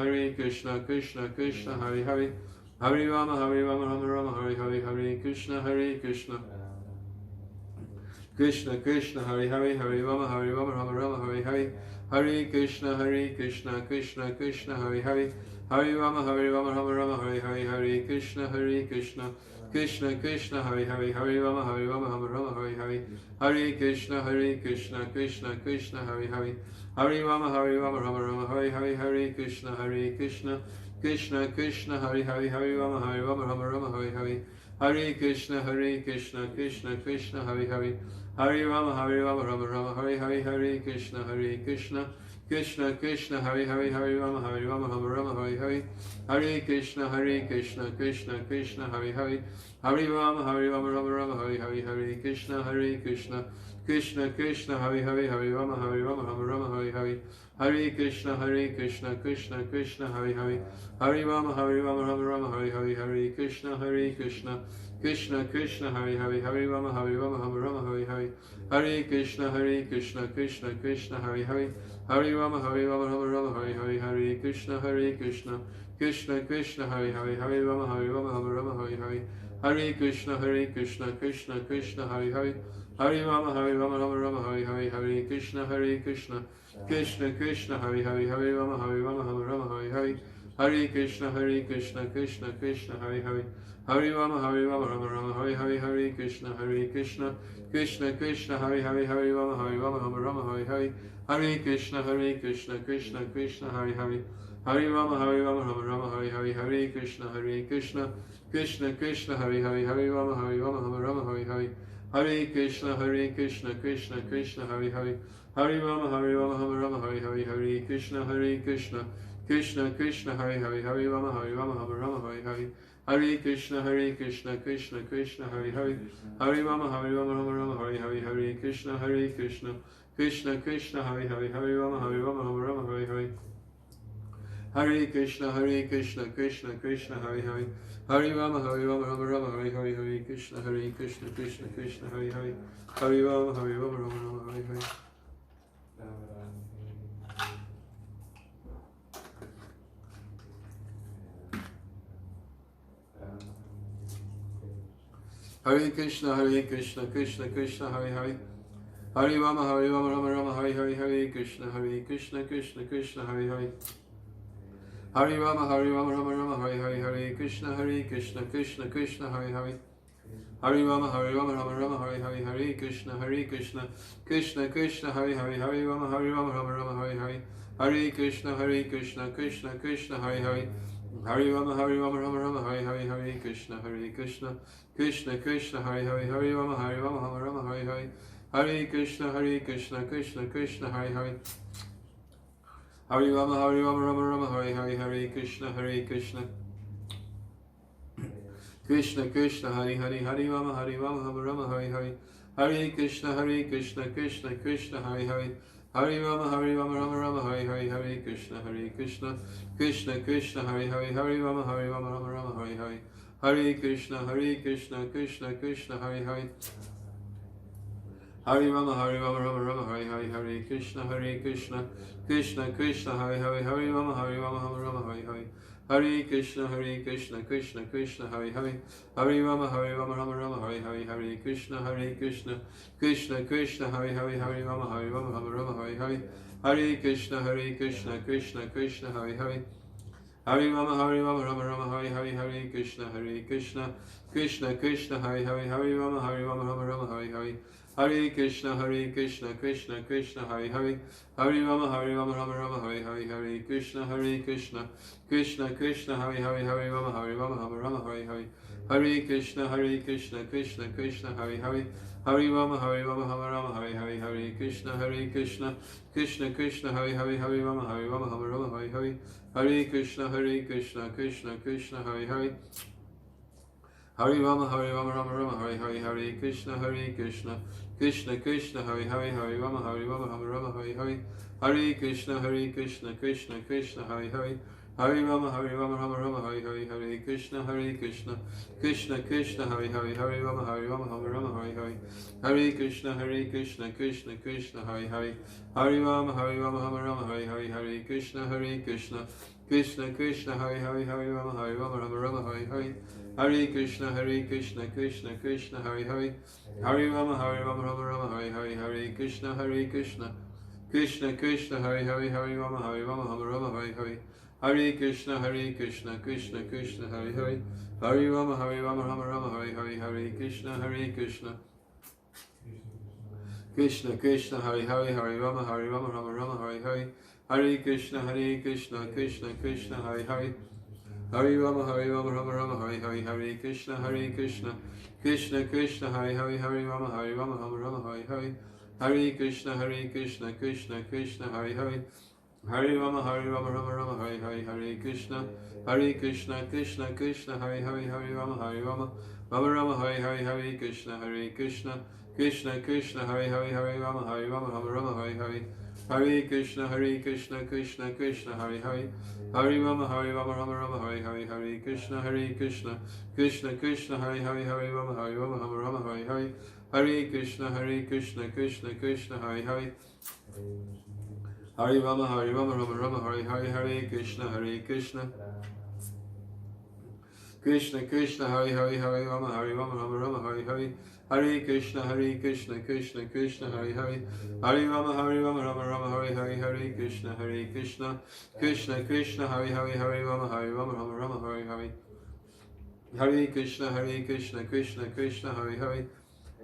Krishna Krishna, Hare Hare, Hare Rama, Rama, Hare Hare, Hare Krishna, Krishna Krishna, Hare Hare, Hare Rama, Rama, Hare Hare, Hare Krishna, Krishna Krishna, Hare Hare, Hare Rama, Rama, Hare Hare, Hare Krishna, Krishna Krishna, Hare Hare, Hare Rama, Rama, Hare Hare, Hare Krishna, Krishna Krishna, Hare Hare, Hare Rama, Rama, Hare Hare, Hare Krishna, Krishna Krishna, Hare Hare, Hare Rama, Rama, Hare Hare, Hare Krishna, Krishna Krishna, Hare Hare, Hare Rama, Rama, Hare Hare, Hare Krishna, Krishna Krishna, Hare Hare, Hare Rama, Rama, Hare Hare, Hare Krishna, Krishna Krishna, Hare Hare, Hare Rama, Rama, Hare Hare, Hare Krishna, Krishna Krishna Hare Hare Hare Rama Hare Rama Rama Rama Hare Hare Hare Krishna Krishna Krishna Hare Hare Hare Rama Rama Rama Hare Hare Hare Krishna Krishna Krishna Hare Hare Hare Rama Rama Rama Hare Hare Hare Krishna Krishna Krishna Hare Hare Hare Rama Rama Rama Hare Hare Hare Krishna Krishna Krishna Hare Hare Hare Rama Rama Rama Hare Hare Hare Krishna Krishna Krishna Hare Hare Hare Rama Rama Rama Hare Hare Hare Krishna Krishna Krishna Hare Hare Hare Rama Rama Rama Hare Hare Hare Krishna Krishna Krishna Hare Hare Hare Rama Rama Rama Hare Hare Hare Krishna Krishna Krishna Hare Hare Hare Rama Rama Hare Hare Hare Krishna Krishna Krishna Hare Hare Hare Rama Rama Rama Hare Hare Hare Krishna Krishna Hare Hare Hare Rama Rama Hare Hare Hare Krishna Krishna Krishna Hare Hare Hare Rama Rama Hare Hare Hare Krishna Krishna Hare Hare Hare Rama Rama Hare Hare Hare Krishna Krishna Krishna Hare Hare Hare Rama Rama Hare Hare Hare Krishna Krishna Hare Hare Hare Rama Rama Hare Hare Hare Krishna Krishna Krishna Hare Hare Hare Rama Rama Hare Hare Hare Krishna Krishna Hare Hare Hare Rama Rama Hare Hare Hare Krishna Krishna Krishna Hare Hare Hare Rama Rama Hare Hare Hare Krishna Krishna Krishna Hare Hare Hare Rama Rama Hare Hare Hare Krishna Krishna Krishna Hare Hare Hare Rama Rama Hare Hare Hare Krishna Krishna Krishna Hare Hare Hare Rama Rama Hare Hare Hare Krishna Krishna Hare Hare Hare Rama Rama Hare Hare Hare Krishna Krishna Hare Hare Hare Rama Rama Hare Hare Hare Krishna Krishna Hare Hare Hare Rama Rama Hare Hare Hare Krishna Krishna Hare Hare Hare Rama Rama Hare Hare Hare Krishna Krishna Hare Hare Hare Rama Rama Hare Hare Hare Krishna Krishna Hare Hare Hare Rama Rama Hare Hare Hare Krishna Krishna Hare Hare Hare Rama Rama Hare Hare Hare Krishna Krishna Hare Hare Hare Rama Rama Hare Hare Hare Krishna Krishna Hare Hare Hare Rama Rama Hare Hare Hare Krishna Krishna Hare Hare Hare Rama Rama Hare Hare Hare Krishna Krishna Hare Hare Hare Rama Hare Hare Hare Krishna Krishna Hare Hare Hare Rama Rama Hare Hare Hare Krishna Krishna Hare Hare Hare Rama Rama Hare Hare Hare Krishna Krishna Hare Hare Hare Rama Hare Hare Hare Krishna Krishna Hare Hare Hare Rama Rama Hare Hare Hare Krishna Krishna Hare Hare Hare Rama Hare Hare Hare Krishna Krishna Hare Hare Hare Rama Rama Hare Hare Hare Krishna Krishna Hare Hare Hare Rama Rama Hare Hare Hare Krishna Krishna Hare Hare Hare Rama Rama Hare Hare Hare Krishna Krishna Hare Hare Hare Rama Rama Hare Hare Hare Krishna Krishna Hare Hare Hare Rama Rama Hare Hare Hare Krishna Krishna Hare Hare Hare Rama Hare Hare Hare Krishna Krishna Hare Hare Hare Rama Rama Hare Hare Hare Krishna Krishna Hare Hare Hare Rama Hare Hare Hare Krishna Krishna Hare Hare Hare Rama Rama Hare Hare Hare Krishna Krishna Hare Hare Hare Rama Rama Hare Hare Hare Krishna Krishna Hare Hare Hare Rama Rama Hare Hare Hare Krishna Krishna Hare Hare Hare Rama Rama Hare Hare Hare Krishna Krishna Hare Hare Hare Rama Rama Rama Hare Hare Hare Krishna Krishna Krishna Hare Hare Hare Rama Rama Rama Hare Hare Hare Krishna Krishna Krishna Hare Hare Rama Rama Hare Hare Hare Krishna Krishna Krishna Hare Hare Rama Rama Hare Hare Hare Krishna Krishna Krishna Hare Hare Rama Hare Hare Hare Krishna Krishna Hare Hare Hare Rama Rama Hare Hare Krishna Krishna Hare Hare Rama Rama Hare Hare Hare Krishna Krishna Hare Hare Hare Rama Rama Hare Hare Krishna Krishna Hare Hare Rama Rama Hare Hare Hare Krishna Krishna Hare Hare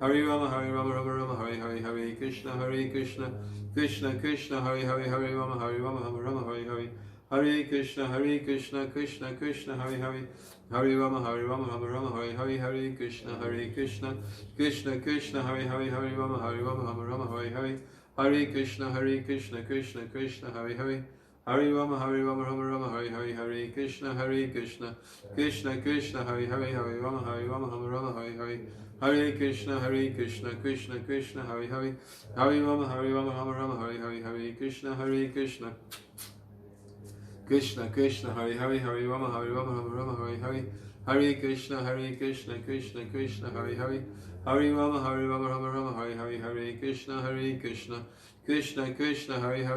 Hare Rama Rama Hare Hare Krishna Krishna Hare Hare Rama Rama Hare Hare Hare Krishna Krishna Hare Hare Hare Rama Rama Hare Hare Krishna Krishna Hare Hare Rama Rama Hare Hare Hare Krishna Krishna Hare Hare Hare Rama Rama Hare Hare Krishna Krishna Hare Hare Rama Rama Hare Hare Hare Krishna Krishna Hare Hare Hare Rama Rama Hare Hare Krishna Krishna Hare Hare Rama Rama Hare Hare Hare Krishna Krishna Hare Hare Hare Rama Rama Hare Hare Krishna Krishna Hare Hare Rama Rama Hare Hare Hare Krishna Krishna Hare Hare Hare Rama Rama Hare Hare Krishna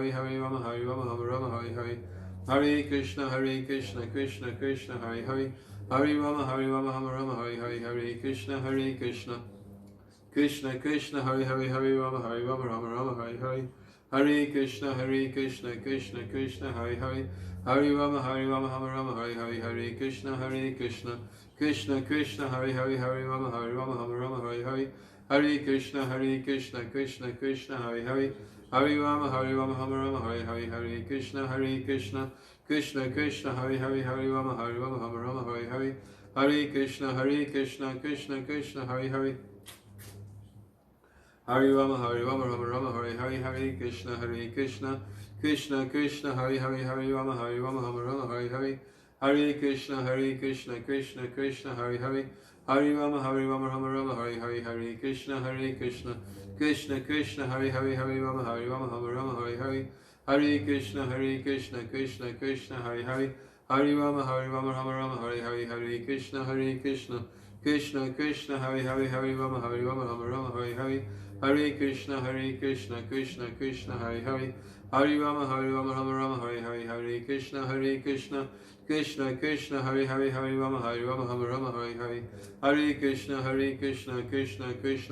Krishna Hare Hare Rama Hare Hare Hare Krishna Krishna Hare Hare Hare Rama Rama Hare Hare Krishna Krishna Hare Hare Rama Rama Hare Hare Hare Krishna Krishna Hare Hare Hare Rama Rama Hare Hare Krishna Krishna Hare Hare Rama Rama Hare Hare Hare Krishna Krishna Hare Hare Hare Rama Rama Hare Hare Krishna Krishna Hare Hare Rama Rama Hare Hare Hare Krishna Krishna Hare Hare Hare Rama Rama Hare Hare Krishna Krishna Hare Hare Rama Rama Hare Hare Hare Krishna Krishna Hare Hare Hare Rama Rama Hare Hare Krishna Krishna Hare Hare Rama Rama Hare Hare Hare Krishna Krishna Hare Hare Hare Rama Rama Hare Hare Krishna Krishna Hare Hare Rama Rama Hare Hare Hare Krishna Krishna Hare Hare Hare Rama Rama Hare Hare Krishna Krishna Hare Hare Rama Rama Hare Hare Hare Krishna Krishna Hare Hare Hare Rama Rama Hare Hare Krishna Krishna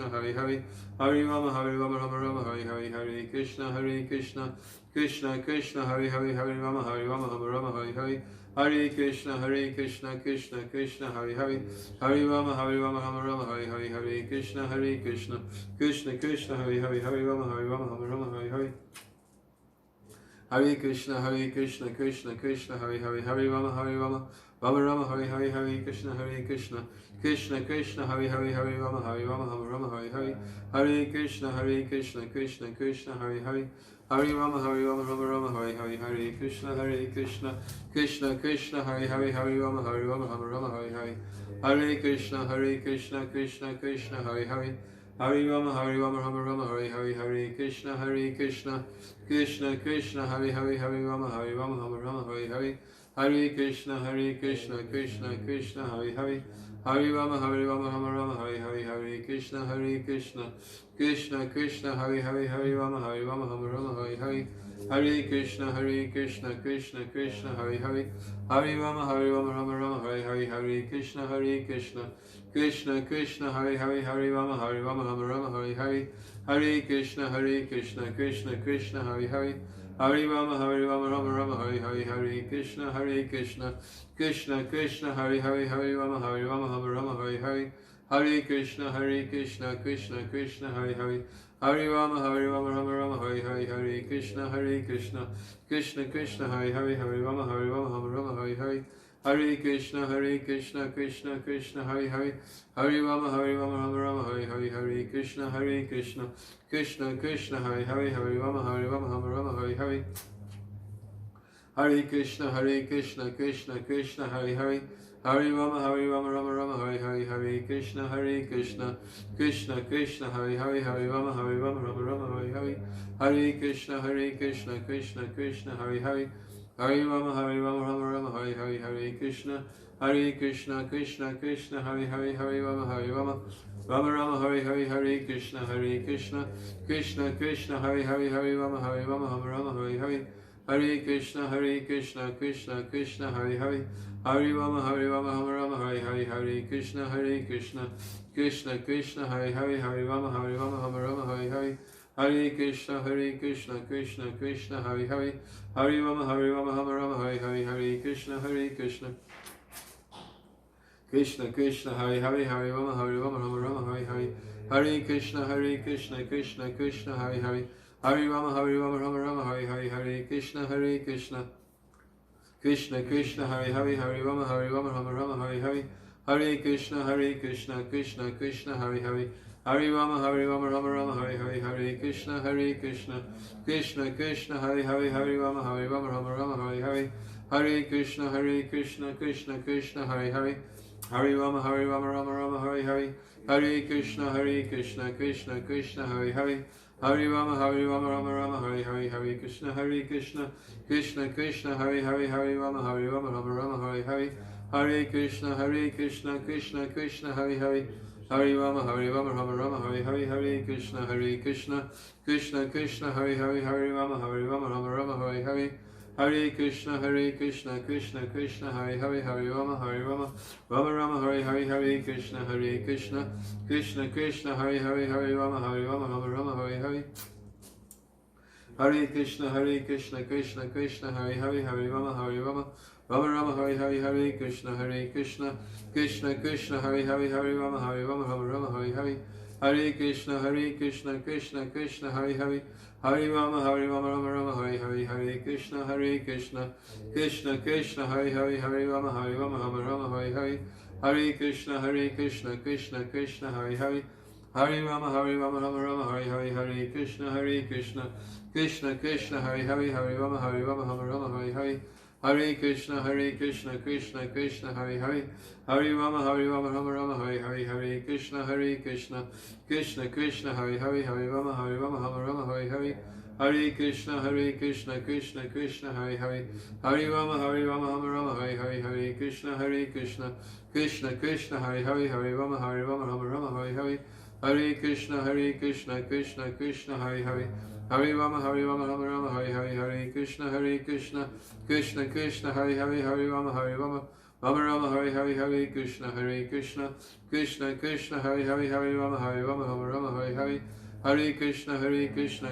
Hare Hare Rama Hare Hare Hare Krishna Krishna Hare Hare Rama Rama Hare Hare Krishna Krishna Hare Hare Rama Hare Hare Hare Krishna Krishna Hare Hare Hare Rama Rama Hare Hare Krishna Krishna Hare Hare Rama Rama Hare Hare Hare Krishna Krishna Hare Hare Hare Rama Rama Hare Hare Krishna Krishna Hare Hare Rama Rama Hare Hare Hare Krishna Krishna Hare Hare Hare Rama Rama Hare Hare Krishna Krishna Hare Hare Rama Rama Hare Hare Hare Krishna Krishna Hare Hare Hare Rama Rama Hare Hare Krishna Krishna Hare Hare Rama Rama Hare Hare Hare Krishna Krishna Hare Hare Hare Rama Rama Hare Hare Krishna Krishna Hare Hare Rama Rama Hare Hare Hare Krishna Krishna Hare Hare Hare Rama Rama Hare Hare Krishna Krishna Hare Hare Rama Hare Hare Hare Krishna Krishna Hare Hare Hare Rama Rama Hare Hare Krishna Krishna Hare Hare Rama Rama Hare Hare Hare Krishna, Krishna Krishna, Hare Hare, Hare Rama, Rama Rama, Hare Hare, Hare Krishna, Krishna Krishna, Hare Hare, Hare Rama, Rama Rama, Hare Hare, Hare Krishna, Krishna Krishna, Hare Hare, Hare Rama, Rama Rama, Hare Hare, Hare Krishna, Krishna Krishna, Hare Hare, Hare Rama, Rama Rama, Hare Hare, Hare Krishna, Krishna Krishna, Hare Hare, Hare Rama, Rama, Hare Hare, Hare Krishna, Krishna Krishna, Hare Hare, Hare Rama, Rama, Hare Hare, Hare Krishna, Krishna Krishna, Hare Hare, Hare Rama, Rama, Hare Hare, Hare Krishna, Krishna Krishna, Hare Hare, Hare Rama, Rama, Hare Hare, Hare Krishna, Krishna Krishna, Hare Hare, Hare Rama, Rama, Hare Hare, Hare Krishna, Krishna Krishna, Hare Hare, Hare Rama, Rama, Hare Hare, Hare Krishna, Krishna Krishna, Hare Hare, Hare Rama, Rama, Hare Hare, Hare Krishna, Krishna Krishna, Hare Hare, Hare Rama, Rama, Hare Hare, Hare Krishna, Krishna Krishna, Hare Hare, Hare Rama, Rama, Hare Hare, Hare Krishna, Krishna Krishna, Hare Hare, Hare Rama, Rama, Hare Hare, Hare Krishna, Krishna Krishna, Hare Hare, Hare Rama, Rama, Hare Hare, Hare Krishna, Krishna Krishna, Hare Hare, Hare Rama, Rama, Hare Hare, Hare Krishna, Krishna Krishna, Hare Hare, Hare Rama, Rama, Hare Hare, Hare Krishna, Krishna Krishna, Hare Hare, Hare Rama, Rama, Hare Hare, Hare Krishna, Krishna Krishna, Hare Hare, Hare Rama, Rama, Hare Hare, Hare Krishna, Krishna Krishna, Hare Hare, Hare Rama, Rama, Hare Hare, Hare Krishna, Krishna Krishna, Hare Hare, Hare Rama, Rama, Hare Hare, Hare Krishna, Krishna Krishna, Hare Hare, Hare Rama, Rama, Hare Hare, Hare Krishna, Krishna Krishna, Hare Hare, Hare Rama, Rama, Hare Hare, Hare Krishna, Krishna Krishna, Hare Hare, Hare Rama, Rama, Hare Hare, Hare Krishna, Krishna Krishna, Hare Hare, Hare Rama, Rama, Hare Hare, Hare Krishna, Krishna Krishna, Hare Hare, Hare Rama, Rama, Hare Hare, Hare Krishna, Krishna Krishna, Hare Hare, Hare Rama, Rama, Hare Hare, Hare Krishna, Krishna Krishna, Hare Hare, Hare Rama, Rama, Hare Hare, Hare Krishna, Krishna Krishna, Hare Hare, Hare Rama, Rama, Hare Hare, Hare Krishna, Krishna Krishna, Hare Hare, Hare Rama, Rama, Hare Hare, Hare Krishna, Krishna Krishna, Hare Hare, Hare Rama, Rama, Hare Hare, Hare Krishna, Krishna Krishna, Hare Hare, Hare Rama, Rama, Hare Hare, Hare Krishna, Krishna Krishna, Hare Hare, Hare Rama, Rama, Hare Hare, Hare Krishna, Krishna Krishna, Hare Hare, Hare Rama, Rama, Hare Hare, Hare Krishna, Krishna Krishna,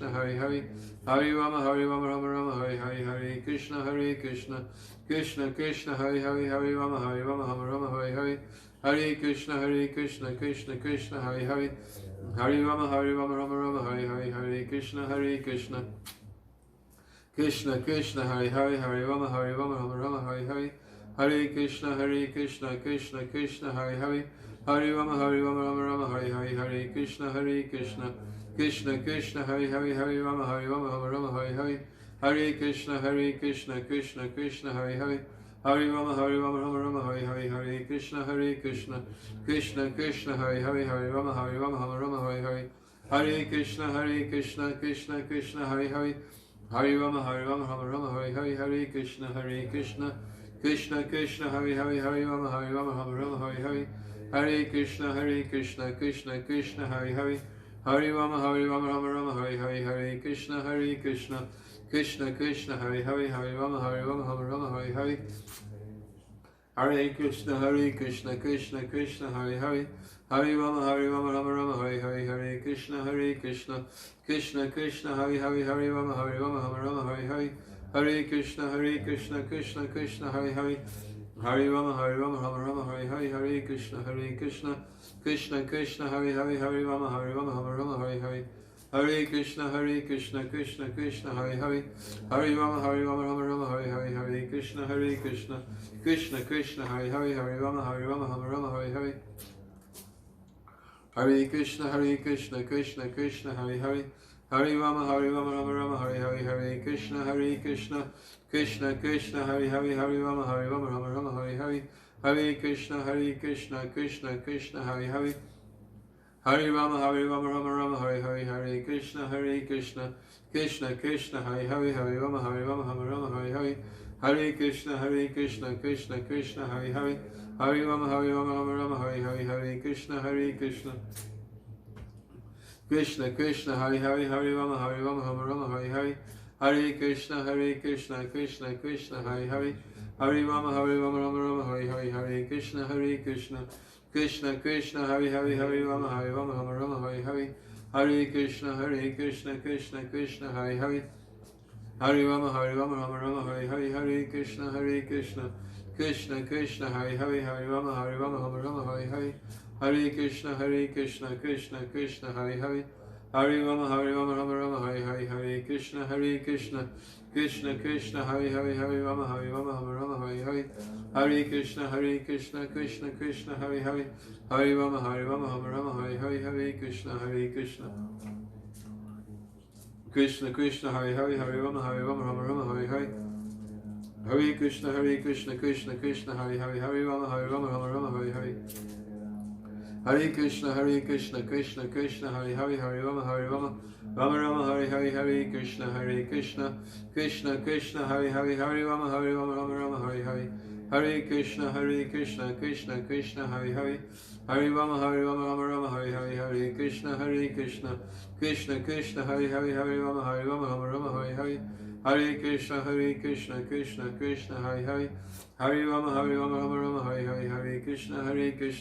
Hare Hare, Hare Rama, Rama, Hare Hare, Hare Krishna, Krishna Krishna, Hare Hare, Hare Rama, Rama, Hare Hare, Hare Krishna, Krishna Krishna, Hare Hare, Hare Rama, Rama, Hare Hare, Hare Krishna, Krishna Krishna, Hare Hare, Hare Rama, Rama, Hare Hare, Hare Krishna, Krishna Krishna, Hare Hare, Hare Rama, Rama, Hare Hare, Hare Krishna, Krishna Krishna, Hare Hare, Hare Rama, Rama, Hare Hare, Hare Krishna, Krishna Krishna, Hare Hare, Hare Rama, Rama, Hare Hare, Hare Krishna, Krishna Krishna, Hare Hare, Hare Rama, Rama, Hare Hare, Hare Krishna, Krishna Krishna, Hare Hare, Hare Rama, Rama, Hare Hare, Hare Krishna, Krishna Krishna, Hare Hare, Hare Rama, Rama, Hare Hare, Hare Krishna, Krishna Krishna, Hare Hare, Hare Rama, Hare Hare, Hare Krishna, Krishna Krishna, Hare Hare, Hare Rama, Rama, Hare Hare, Hare Krishna, Krishna Krishna, Hare Hare, Hare Rama, Rama, Hare Hare, Hare Krishna, Krishna Krishna, Hare Hare, Hare Rama, Rama, Hare Hare, Hare Krishna, Krishna Krishna, Hare Hare, Hare Rama, Rama, Hare Hare, Hare Krishna, Krishna Krishna, Hare Hare, Hare Rama, Rama, Hare Hare, Hare Krishna, Krishna Krishna, Hare Hare, Hare Rama, Rama, Hare Hare, Hare Krishna, Krishna Krishna, Hare Hare, Hare Rama, Rama Rama, Hare Krishna, Krishna Krishna, Hare Rama, Rama Hare Krishna, Krishna Krishna, Hare Hare Rama, Rama Rama, Hare Krishna, Krishna Krishna, Hare Rama, Rama Hare Krishna, Krishna Krishna, Hare Rama, Rama Hare Krishna, Krishna Krishna, Hare Rama, Rama Hare Krishna, Krishna Krishna, Hare Rama, Rama Hare Krishna, Krishna Krishna, Hare Rama, Rama Hare Krishna, Krishna Krishna, Hare Rama, Rama Hare Krishna, Krishna Krishna, Hare Rama, Rama Hare Krishna, Krishna Krishna, Hare Rama, Rama Hare Krishna, Krishna Krishna, Hare Rama, Rama Hare Krishna, Krishna Krishna, Hare Rama, Rama Hare Krishna, Krishna Krishna, Hare Rama, Rama Hare Krishna, Krishna Krishna, Hare Rama, Rama Hare Hare Krishna, Krishna Krishna, Hare Rama, Rama Hare Krishna, Krishna Krishna, Hare Rama, Rama Hare Krishna, Krishna Krishna, Hare Rama, Hare Krishna, Krishna Krishna, Hare Rama, Hare Krishna, Krishna Krishna, Hare Rama, Hare Krishna, Krishna Krishna, Hare Rama, Hare Krishna, Krishna Krishna, Hare Rama, Hare Krishna, Krishna Krishna, Hare Rama, Hare Krishna, Krishna Krishna, Hare Rama, Hare Krishna, Krishna Krishna, Hare Rama, Hare Krishna,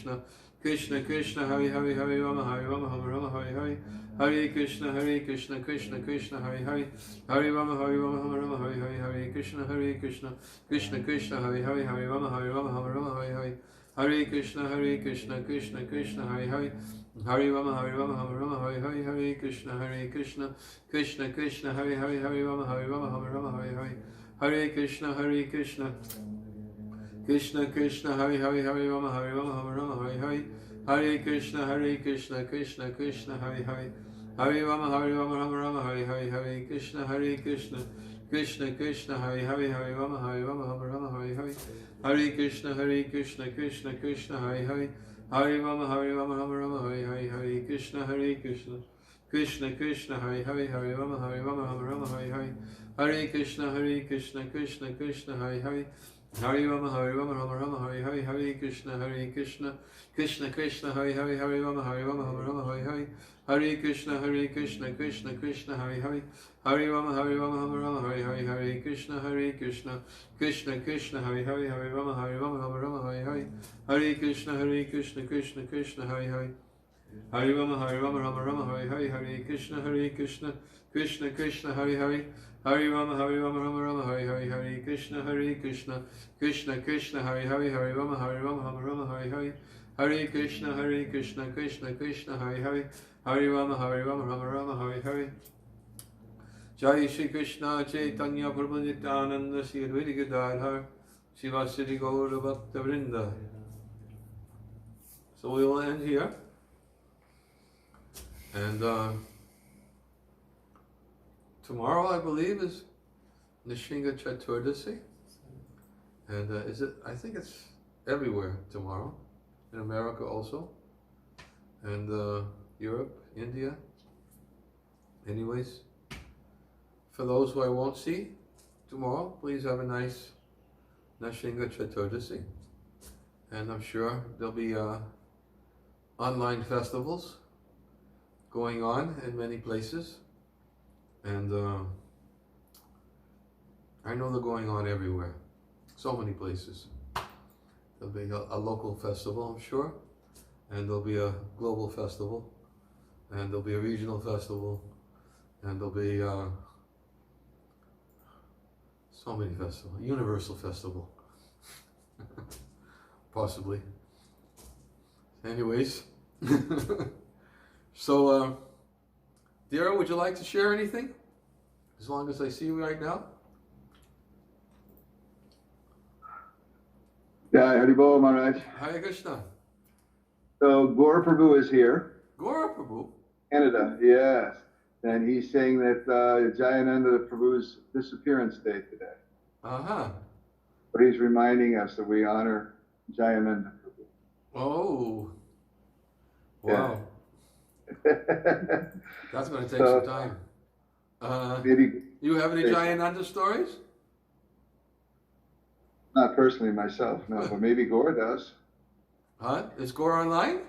Krishna Krishna, Hare Rama, Hare Krishna, Krishna Krishna, Hare Rama, Hare Krishna, Krishna Krishna, Hare Rama, Hare Krishna, Krishna Krishna, Hare Rama, Hare Krishna, Krishna Krishna, Hare Rama, Hare Krishna, Krishna Krishna, Hare Rama, Hare Krishna, Krishna Krishna, Hare Rama, Hare Krishna, Krishna Krishna, Hare Rama, Hare Krishna, Krishna Krishna, Hare Rama, Hare Krishna, Krishna Krishna, Hare Rama, Hare Krishna, Krishna Krishna, Hare Rama, Hare Krishna, Krishna Krishna, Hare Rama, Hare Krishna, Krishna Krishna, Hare Rama, Hare Jai Shri Krishna Chaitanya Prabhu Nityananda Shri Advaita Gadadhar Shivasati Gaura Bhakta Vrinda. So we will end here. And tomorrow, I believe, is Nishinga Chaturdasi. And is it? I think it's everywhere tomorrow. In America also. And Europe, India. Anyways, for those who I won't see tomorrow, please have a nice Nishinga Chaturdasi. And I'm sure there'll be online festivals going on in many places, and I know they're going on everywhere, so many places. There'll be a local festival, I'm sure, and there'll be a global festival, and there'll be a regional festival, and there'll be so many festivals, universal festival, possibly. Anyways. So, Dira, would you like to share anything? As long as I see you right now. Yeah, Haribol Maharaj. Hare Krishna. So Gaur Prabhu is here. Gaura Prabhu. Canada, yes. and he's saying that Jayananda Prabhu's disappearance day today. Uh-huh. But he's reminding us that we honor Jayananda Prabhu. Oh. Yeah. Wow. That's going to take So, some time. maybe You have any Jayananda stories? not personally myself, no, but maybe Gore does. Huh? Is Gora online?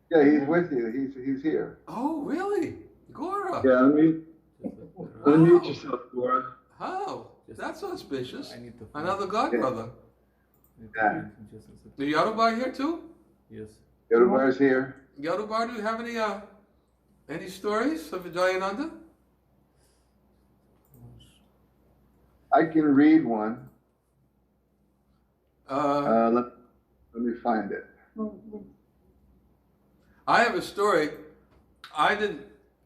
Yeah, he's with you. He's here. Oh, really? Gora? Yeah, unmute yourself, Gore. How? That's auspicious. I need to find Another godbrother. Yeah. The Yorubar here too? Yes. Yorubar's here. Yorubar, do you have any stories of Jayananda? I can read one. Uh, Let me find it. I have a story. I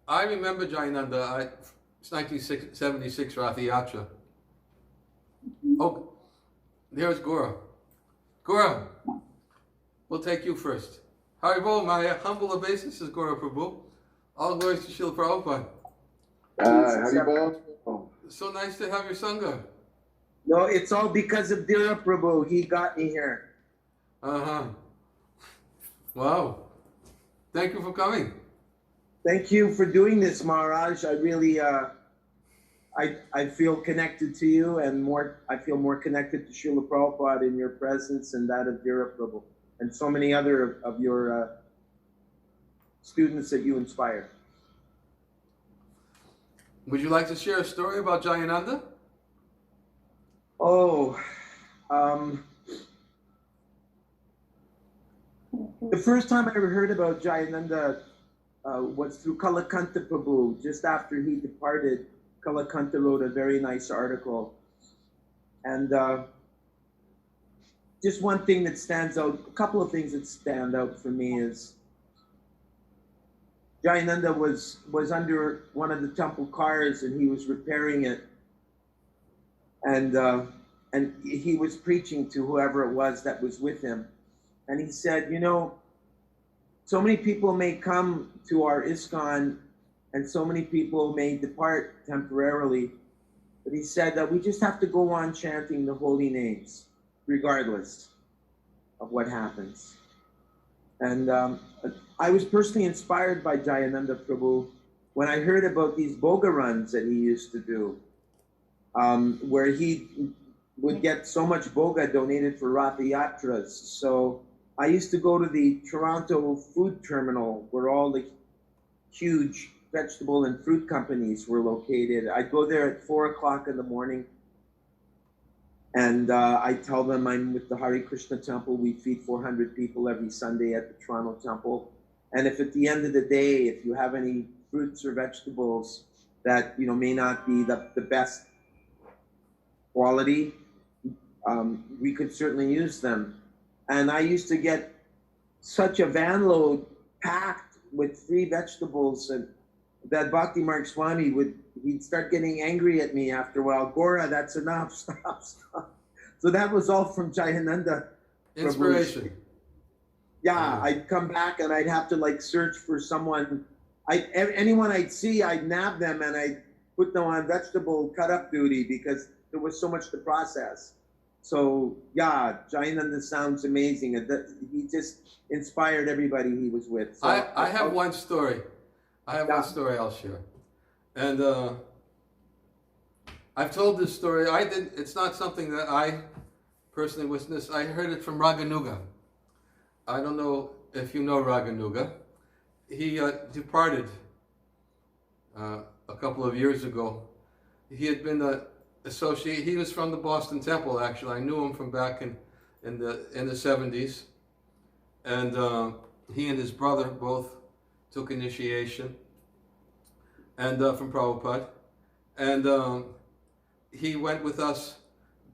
remember Jayananda. It's 1976 Rath Yatra. Oh, there's Gora. Gora, we'll take you first. Haribol, my humble obeisances, Gora Prabhu. All glories to Srila Prabhupada. Haribol. Oh. So nice to have your Sangha. No, it's all because of Dira Prabhu. He got me here. Uh-huh. Wow. Thank you for coming. Thank you for doing this, Maharaj. I really, I feel connected to you, and I feel more connected to Srila Prabhupada in your presence and that of Dira Prabhu, and so many other of your students that you inspire. Would you like to share a story about Jayananda? Oh, the first time I ever heard about Jayananda was through Kalakanta Prabhu. Just after he departed, Kalakanta wrote a very nice article. And just one thing that stands out, a couple of things that stand out for me is Jayananda was under one of the temple cars and he was repairing it. And he was preaching to whoever it was that was with him. And he said, you know, so many people may come to our ISKCON and so many people may depart temporarily. But he said that we just have to go on chanting the holy names, regardless of what happens. And I was personally inspired by Jayananda Prabhu when I heard about these boga runs that he used to do, where he would get so much boga donated for Ratha Yatras. So I used to go to the Toronto food terminal where all the huge vegetable and fruit companies were located. I'd go there at 4 o'clock in the morning and I tell them I'm with the Hare Krishna temple. We feed 400 people every Sunday at the Toronto temple. And if at the end of the day, if you have any fruits or vegetables that may not be the best quality, we could certainly use them. And I used to get such a van load packed with free vegetables, and that Bhakti Marg Swami he'd start getting angry at me after a while. Gora, that's enough, stop. So that was all from Jayananda. Inspiration. Yeah, I'd come back and I'd have to search for someone. Anyone I'd see, I'd nab them and I'd put them on vegetable cut up duty because there was so much to process. So yeah, Jayananda sounds amazing. He just inspired everybody he was with. So I have one story. One story I'll share. And I've told this story. It's not something that I personally witnessed. I heard it from Raganuga. I don't know if you know Raganuga. He departed a couple of years ago. He had been he was from the Boston Temple, actually. I knew him from back in the 70s. And he and his brother both took initiation and from Prabhupada. And he went with us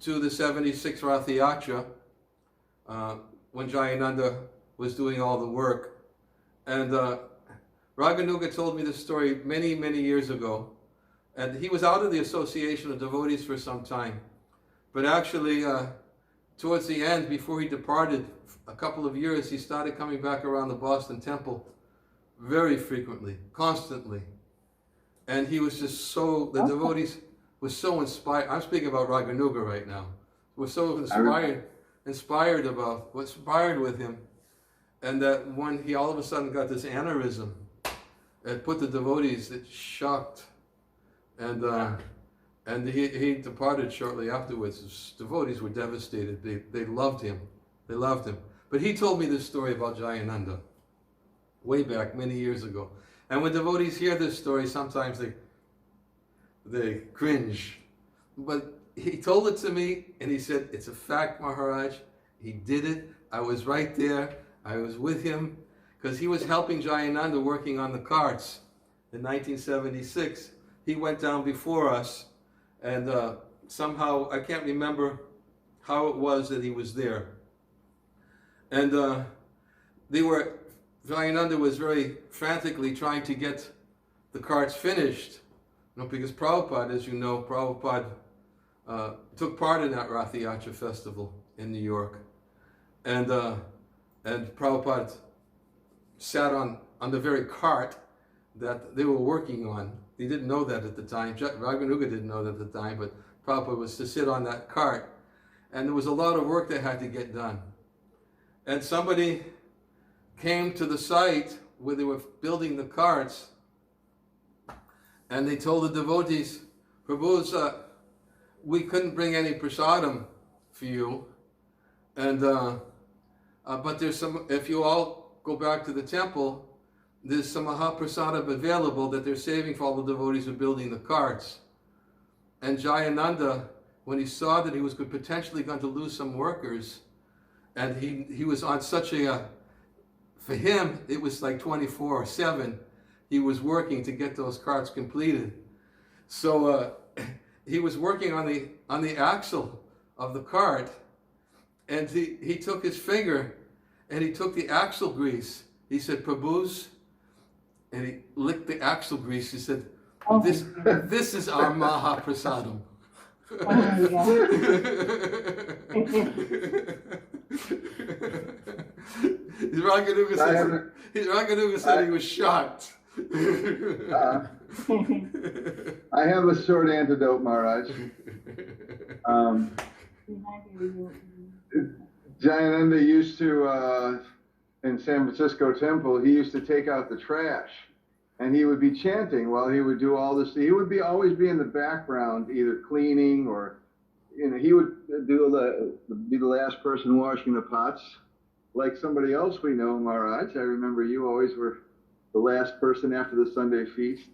to the 76 Rath Yatra when Jayananda was doing all the work. And Raganuga told me this story many, many years ago. And he was out of the Association of Devotees for some time. But actually, towards the end, before he departed, a couple of years, he started coming back around the Boston Temple very frequently, constantly. And he was just so, the devotees were so inspired. I'm speaking about Raganuga right now. Were so inspired with him. And that when he all of a sudden got this aneurysm, it put the devotees, it shocked. And he departed shortly afterwards. His devotees were devastated. They loved him. They loved him. But he told me this story about Jayananda way back many years ago. And when devotees hear this story, sometimes they cringe. But he told it to me, and he said, it's a fact, Maharaj. He did it. I was right there. I was with him. Because he was helping Jayananda working on the carts in 1976. He went down before us, and somehow, I can't remember how it was that he was there. And Jayananda was very frantically trying to get the carts finished, because Prabhupada, as you know, Prabhupada took part in that Rath Yatra festival in New York. And Prabhupada sat on the very cart that they were working on. He didn't know that at the time. Raganuga didn't know that at the time, but Prabhupada was to sit on that cart. And there was a lot of work that had to get done. And somebody came to the site where they were building the carts, and they told the devotees, Prabhu, we couldn't bring any prasadam for you, and but there's some, if you all go back to the temple, there's some Mahaprasadam available that they're saving for all the devotees who are building the carts. And Jayananda, when he saw that he was potentially going to lose some workers, and he was on such a, for him, it was like 24/7. He was working to get those carts completed. So he was working on the axle of the cart, and he took his finger and he took the axle grease. He said, Prabhu's, and he licked the axle grease. He said, this is our Mahaprasadam. Raganuga said he was shocked. I have a short antidote, Maharaj. Jayananda used to, in San Francisco Temple, he used to take out the trash, and he would be chanting while he would do all this. He would always be in the background, either cleaning or, he would be the last person washing the pots. Like somebody else we know, Maharaj, I remember you always were the last person after the Sunday feast,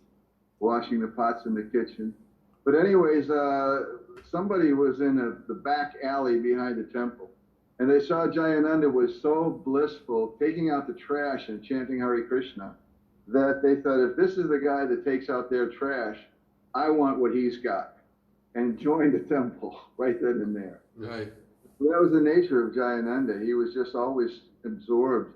washing the pots in the kitchen. But anyways, somebody was in the back alley behind the temple, and they saw Jayananda was so blissful, taking out the trash and chanting Hare Krishna, that they thought, if this is the guy that takes out their trash, I want what he's got, and joined the temple right then and there. Right. That was the nature of Jayananda. He was just always absorbed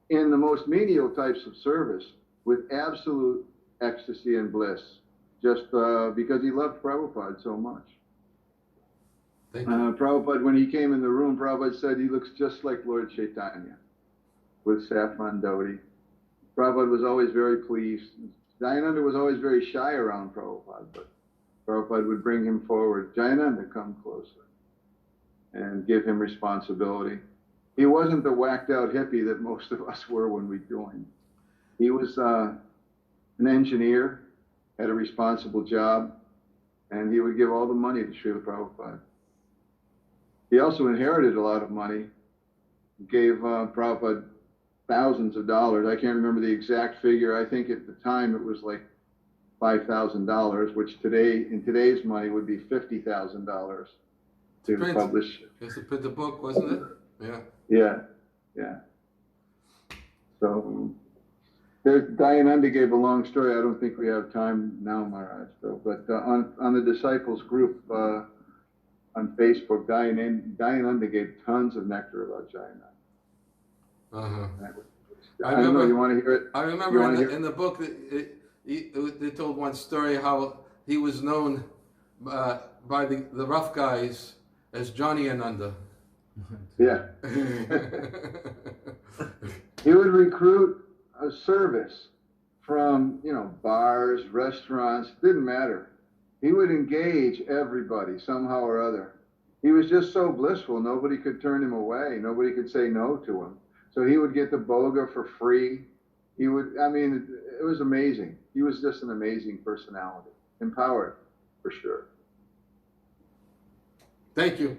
in the most menial types of service with absolute ecstasy and bliss, just because he loved Prabhupada so much. Thank you. Prabhupada, when he came in the room, Prabhupada said he looks just like Lord Chaitanya with saffron dhoti. Prabhupada was always very pleased. Jayananda was always very shy around Prabhupada, but Prabhupada would bring him forward. Jayananda, come closer, and give him responsibility. He wasn't the whacked out hippie that most of us were when we joined. He was an engineer, had a responsible job, and he would give all the money to Srila Prabhupada. He also inherited a lot of money, gave Prabhupada thousands of dollars. I can't remember the exact figure. I think at the time it was like $5,000, which in today's money would be $50,000 to publish. Just to print the book, wasn't it? Yeah. Yeah. So Dayananda gave a long story. I don't think we have time now, Maharaj, though. But on the disciples group on Facebook, Dayananda gave tons of nectar about Jayananda. I don't know, you want to hear it? I remember in the book that they told one story how he was known by the rough guys as Johnny Ananda. Yeah. He would recruit a service from, you know, bars, restaurants, didn't matter. He would engage everybody somehow or other. He was just so blissful, nobody could turn him away. Nobody could say no to him. So he would get the boga for free. He would, I mean, it was amazing. He was just an amazing personality. Empowered, for sure. Thank you.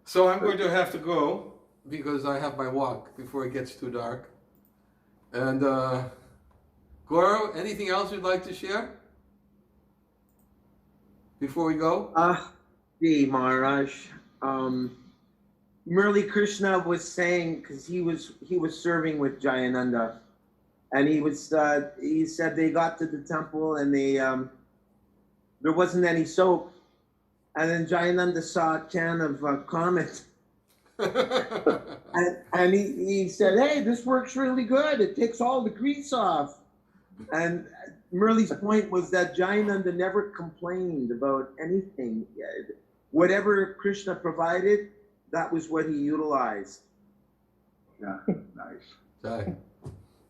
So I'm going to have to go because I have my walk before it gets too dark. And Goro, anything else you'd like to share before we go? Gee, Maharaj. Murli Krishna was saying, because he was serving with Jayananda, and he said they got to the temple and there wasn't any soap, and then Jayananda saw a can of Comet, and he said, "Hey, this works really good. It takes all the grease off." And Murli's point was that Jayananda never complained about anything. Whatever Krishna provided, that was what he utilized. Yeah, nice. Jai.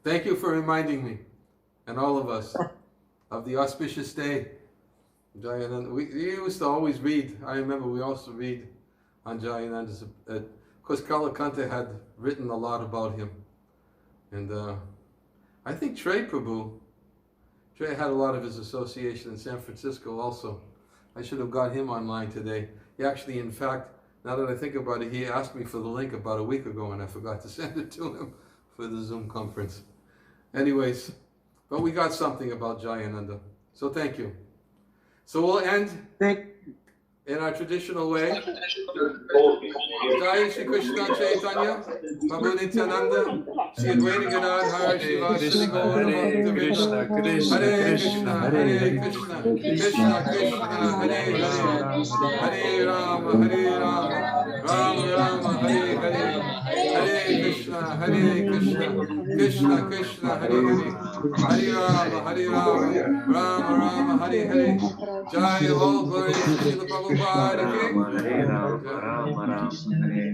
Thank you for reminding me, and all of us, of the auspicious day. Jayananda. We used to always read. I remember we also read on Jayananda's. Of course, Kalakanta had written a lot about him, and I think Trey had a lot of his association in San Francisco also. I should have got him online today. He actually, in fact, now that I think about it, he asked me for the link about a week ago and I forgot to send it to him for the Zoom conference. Anyways, but we got something about Jayananda. So thank you. So we'll end in our traditional way. Jai Shri Krishna Chaitanya, Prabhu Nityananda, Shri Advaita Gadadhara Shivasana Gaura Krishna, Krishna, Hare Krishna, Hare Krishna, Krishna Krishna, Hare Hare, Hare Rama, Hare Rama, Rama Rama, Hare Hare, Hare Krishna, Krishna Krishna, Hare Hare, Hare Rama, Rama Rama, Hare Hare. Jai of all glory to Srila Prabhupada. Rama, Hare Rama, Rama Rama, Hare